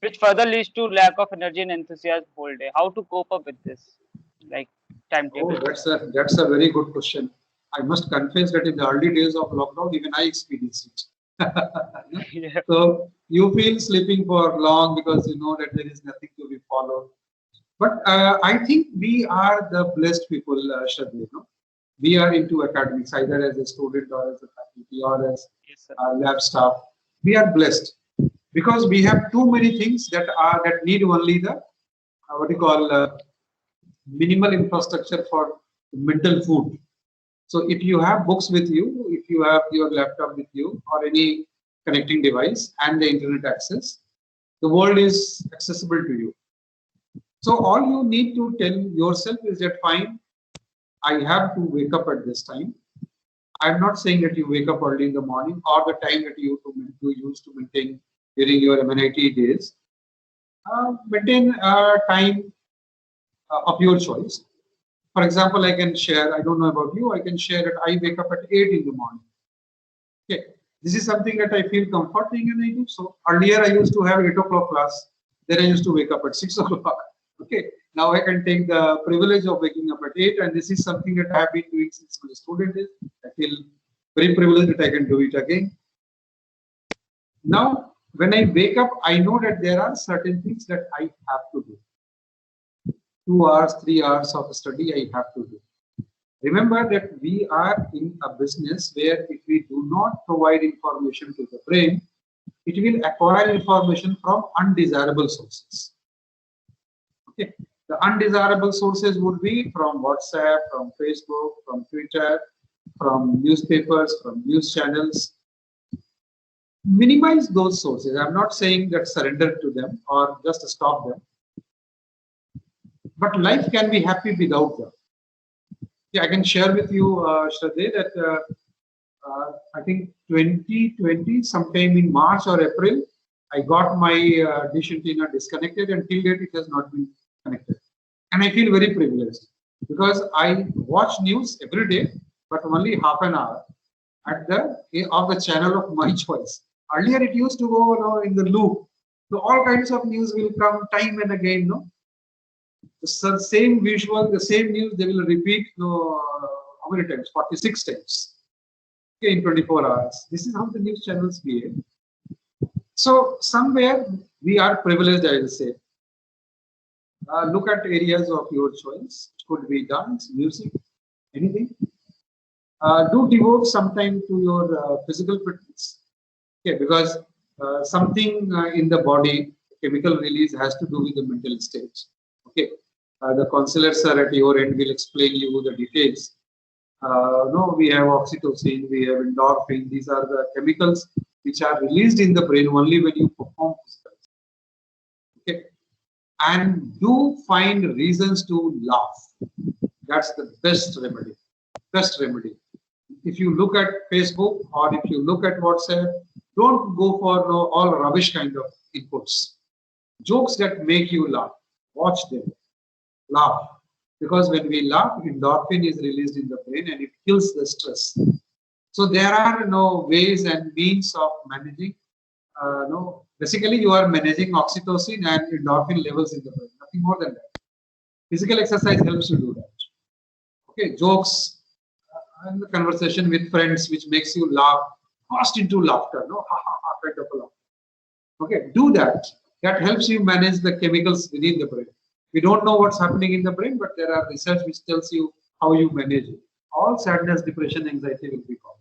which further leads to lack of energy and enthusiasm whole day. How to cope up with this, like timetable? Oh, that's a very good question. I must confess that in the early days of lockdown, even I experienced it. Yeah. So you feel sleeping for long because you know that there is nothing to be followed. But I think we are the blessed people, Shraddha. You know? We are into academics, either as a student or as a faculty or as Yes, sir. lab staff. We are blessed because we have too many things that need only the what you call minimal infrastructure for mental food. So if you have books with you, if you have your laptop with you or any connecting device and the internet access, the world is accessible to you. So all you need to tell yourself is that fine, I have to wake up at this time. I'm not saying that you wake up early in the morning or the time that you use to maintain during your MNIT days. Maintain time of your choice. For example, I can share, I don't know about you, I can share that I wake up at 8 in the morning. Okay. This is something that I feel comforting and I do so. Earlier, I used to have 8 o'clock class. Then I used to wake up at 6 o'clock. Okay. Now I can take the privilege of waking up at 8, and this is something that I have been doing since my student days. I feel very privileged that I can do it again. Now, when I wake up, I know that there are certain things that I have to do. 2 hours, 3 hours of study I have to do. Remember that we are in a business where if we do not provide information to the brain, it will acquire information from undesirable sources. Okay. The undesirable sources would be from WhatsApp, from Facebook, from Twitter, from newspapers, from news channels. minimize those sources. I'm not saying that surrender to them or just stop them, but life can be happy without them. Yeah, I can share with you, Shraddha, that I think 2020, sometime in March or April, I got my dish antenna disconnected, and till date it has not been connected. And I feel very privileged because I watch news every day, but only half an hour at the channel of my choice. Earlier it used to go, in the loop. So all kinds of news will come time and again, The same visual, the same news, they will repeat, how many times? 46 times. Okay, in 24 hours. This is how the news channels behave. So somewhere we are privileged, I will say. Look at areas of your choice. It could be dance, music, anything. Do devote some time to your physical fitness. Okay, because something in the body, chemical release has to do with the mental state. Okay, the counselors are at your end will explain you the details. We have oxytocin, we have endorphin. These are the chemicals which are released in the brain only when you perform physical. Okay, and do find reasons to laugh. That's the best remedy. Best remedy. If you look at Facebook or if you look at WhatsApp, don't go for all rubbish kind of inputs. Jokes that make you laugh. Watch them. Laugh. Because when we laugh, endorphin is released in the brain and it kills the stress. So there are ways and means of managing. Basically you are managing oxytocin and endorphin levels in the brain. Nothing more than that. Physical exercise helps you do that. Okay, jokes and the conversation with friends which makes you laugh, burst into laughter, kind of a laugh. Okay, do that. That helps you manage the chemicals within the brain. We don't know what's happening in the brain, but there are research which tells you how you manage it. All sadness, depression, anxiety will be gone.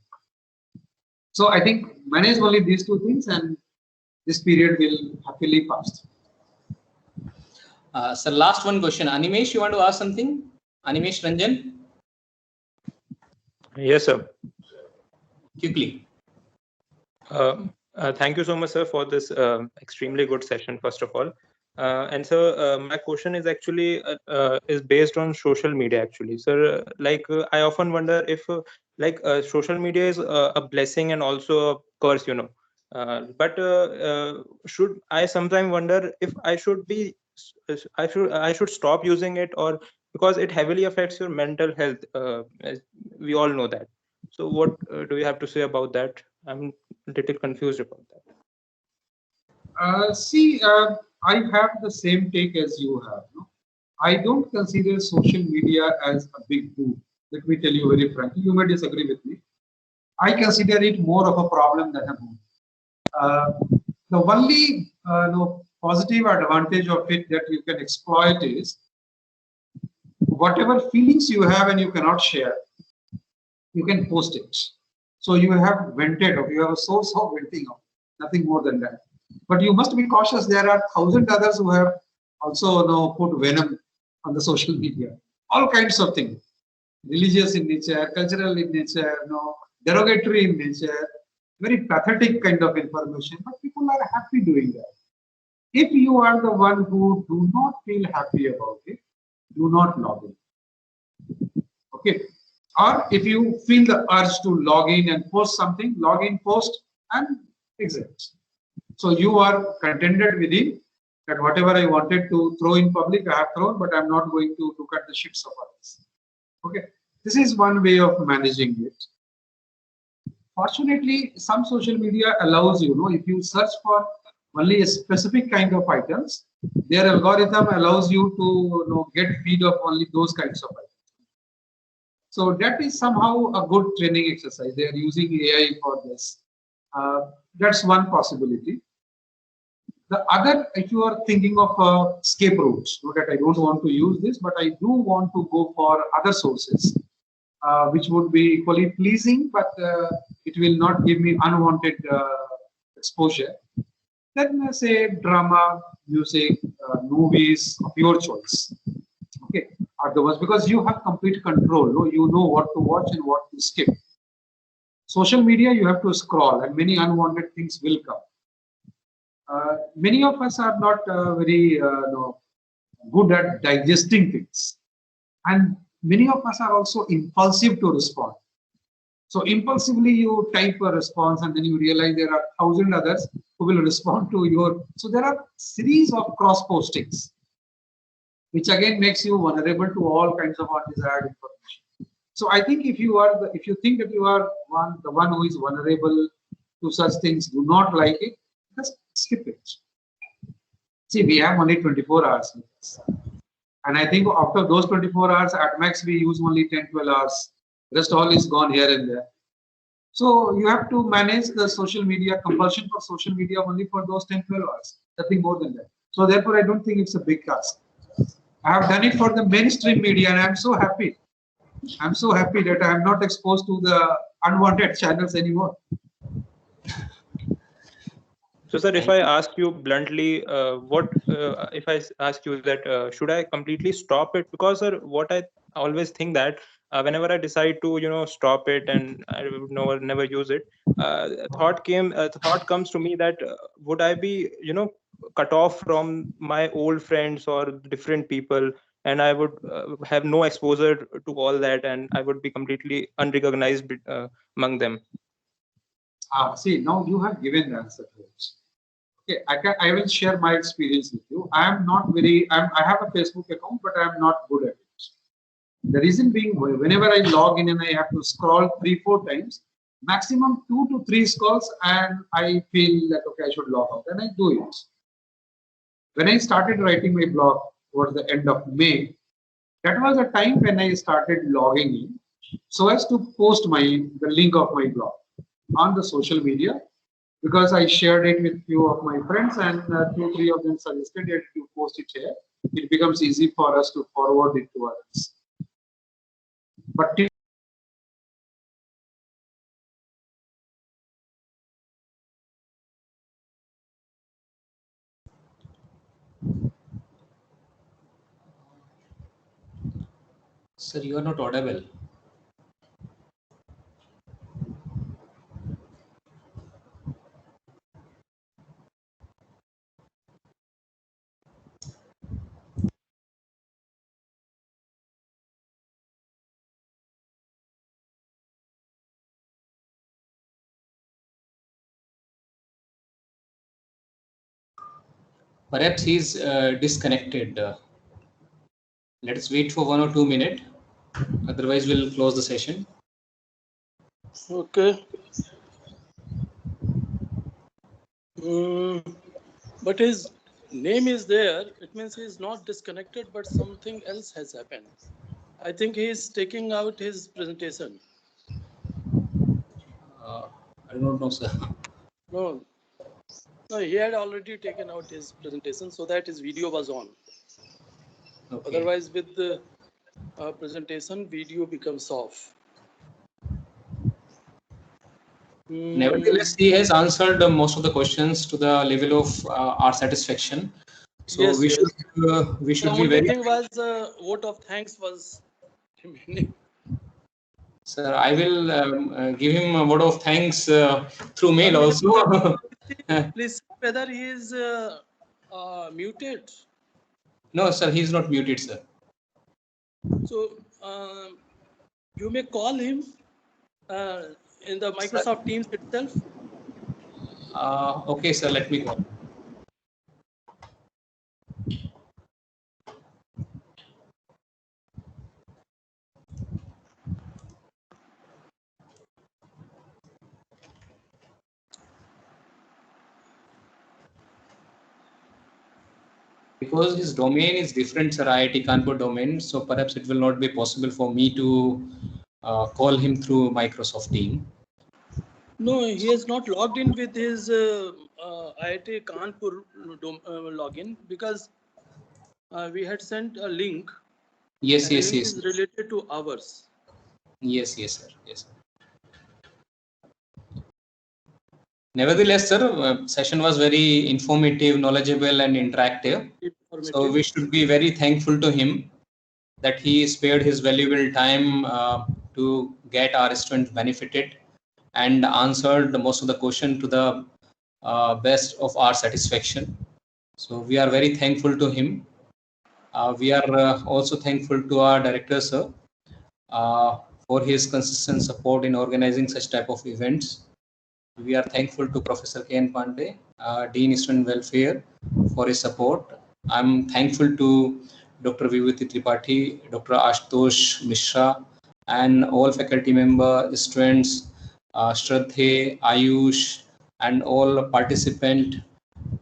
So I think manage only these two things and this period will happily pass. Sir, last one question. Animesh, you want to ask something? Animesh Ranjan? Yes, sir. Quickly. Thank you so much, sir, for this extremely good session, first of all. And so my question is actually is based on social media, actually. Sir, I often wonder if social media is a blessing and also a curse, but should I sometimes wonder if I should stop using it, or because it heavily affects your mental health, as we all know that. So what do you have to say about that? I'm a little confused about that. I have the same take as you have. I don't consider social media as a big boon. Let me tell you very frankly. You may disagree with me. I consider it more of a problem than a boon. The only positive advantage of it that you can exploit is whatever feelings you have and you cannot share, you can post it. So you have vented, or you have a source of venting out, nothing more than that. But you must be cautious. There are 1,000 others who have also put venom on the social media. All kinds of things, religious in nature, cultural in nature, derogatory in nature, very pathetic kind of information. But people are happy doing that. If you are the one who do not feel happy about it, do not log in. Okay. Or if you feel the urge to log in and post something, log in, post, and exit. So you are contented within that whatever I wanted to throw in public, I have thrown, but I'm not going to look at the shits of others. Okay. This is one way of managing it. Fortunately, some social media allows if you search for only a specific kind of items, their algorithm allows you to get feed of only those kinds of items. So that is somehow a good training exercise. They are using AI for this. That's one possibility. The other, if you are thinking of escape routes, that I don't want to use this, but I do want to go for other sources, which would be equally pleasing, but it will not give me unwanted exposure. Then say drama, music, movies of your choice. Okay, are the ones, because you have complete control. You know what to watch and what to skip. Social media, you have to scroll and many unwanted things will come. Many of us are not very good at digesting things. And many of us are also impulsive to respond. So impulsively you type a response and then you realize there are 1,000 others who will respond to your. So there are series of cross postings, which again makes you vulnerable to all kinds of undesired information. So I think if you think that you are the one who is vulnerable to such things, do not like it, just skip it. See, we have only 24 hours with us. And I think after those 24 hours, at max we use only 10, 12 hours. Rest all is gone here and there. So you have to manage the social media, compulsion for social media only for those 10, 12 hours, nothing more than that. So therefore, I don't think it's a big task. I have done it for the mainstream media and I'm so happy. I'm so happy that I'm not exposed to the unwanted channels anymore. So, sir, if I ask you bluntly, if I ask you that, should I completely stop it? Because, sir, what I always think that whenever I decide to, stop it and I would never use it, thought comes to me that would I be, cut off from my old friends or different people, and I would have no exposure to all that, and I would be completely unrecognized among them. See, now you have given the answer to it. Okay, I will share my experience with you. I am not I have a Facebook account, but I am not good at it. The reason being, whenever I log in and I have to scroll 3-4 times, maximum 2 to 3 scrolls, and I feel like, okay, I should log out, and I do it. When I started writing my blog towards the end of May, that was a time when I started logging in so as to post the link of my blog on the social media, because I shared it with few of my friends and 2-3 of them suggested that you post it here. It becomes easy for us to forward it to others. But Sir, you are not audible. Perhaps he's disconnected. Let's wait for 1 or 2 minutes. Otherwise, we'll close the session. Okay. But his name is there. It means he's not disconnected, but something else has happened. I think he's taking out his presentation. I don't know, sir. No, he had already taken out his presentation so that his video was on. Okay. Otherwise, with the presentation, video becomes off. Nevertheless, he has answered most of the questions to the level of our satisfaction. So yes, we should the be only very. Thing was vote of thanks was remaining. Sir, I will give him a vote of thanks through mail also. Please, whether he is muted. No, sir, he is not muted, sir. So you may call him in the Microsoft Teams itself. Okay, sir, let me call. Because his domain is different, sir, IIT Kanpur domain, so perhaps it will not be possible for me to call him through Microsoft Teams. No, he has not logged in with his IIT Kanpur login, because we had sent a link. Yes. Is related to ours. Yes, sir. Yes. Nevertheless, sir, session was very informative, knowledgeable, and interactive. So we should be very thankful to him that he spared his valuable time to get our students benefited. and answered most of the question to the best of our satisfaction. So we are very thankful to him. We are also thankful to our director, sir, for his consistent support in organizing such type of events. We are thankful to Professor K.N. Pandey, Dean Student Welfare, for his support. I'm thankful to Dr. Vibhuti Tripathi, Dr. Ashutosh Mishra, and all faculty members, students, Shraddhe, Ayush, and all participants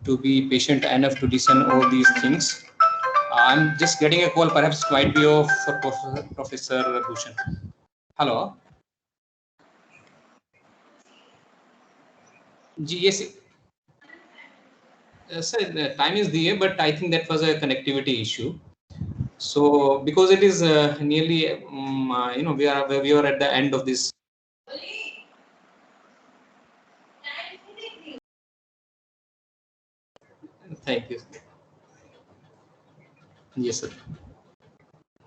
to be patient enough to listen all these things. I'm just getting a call, perhaps might be of Professor Bhushan. Hello. Yes. Sir, the time is there, but I think that was a connectivity issue. So because it is nearly, we are at the end of this. Thank you. Yes, sir.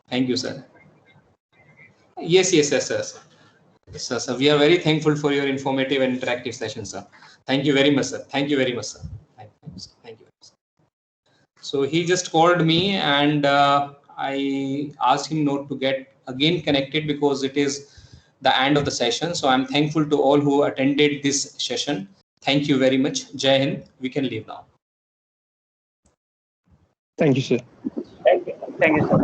Thank you, sir. Yes, sir. Sir, we are very thankful for your informative and interactive session, sir. Thank you very much, sir. Thank you very much, sir. Thank you, sir. Thank you. So he just called me, and I asked him not to get again connected because it is the end of the session. So I'm thankful to all who attended this session. Thank you very much. Jai Hind. We can leave now. Thank you, sir. Thank you, sir.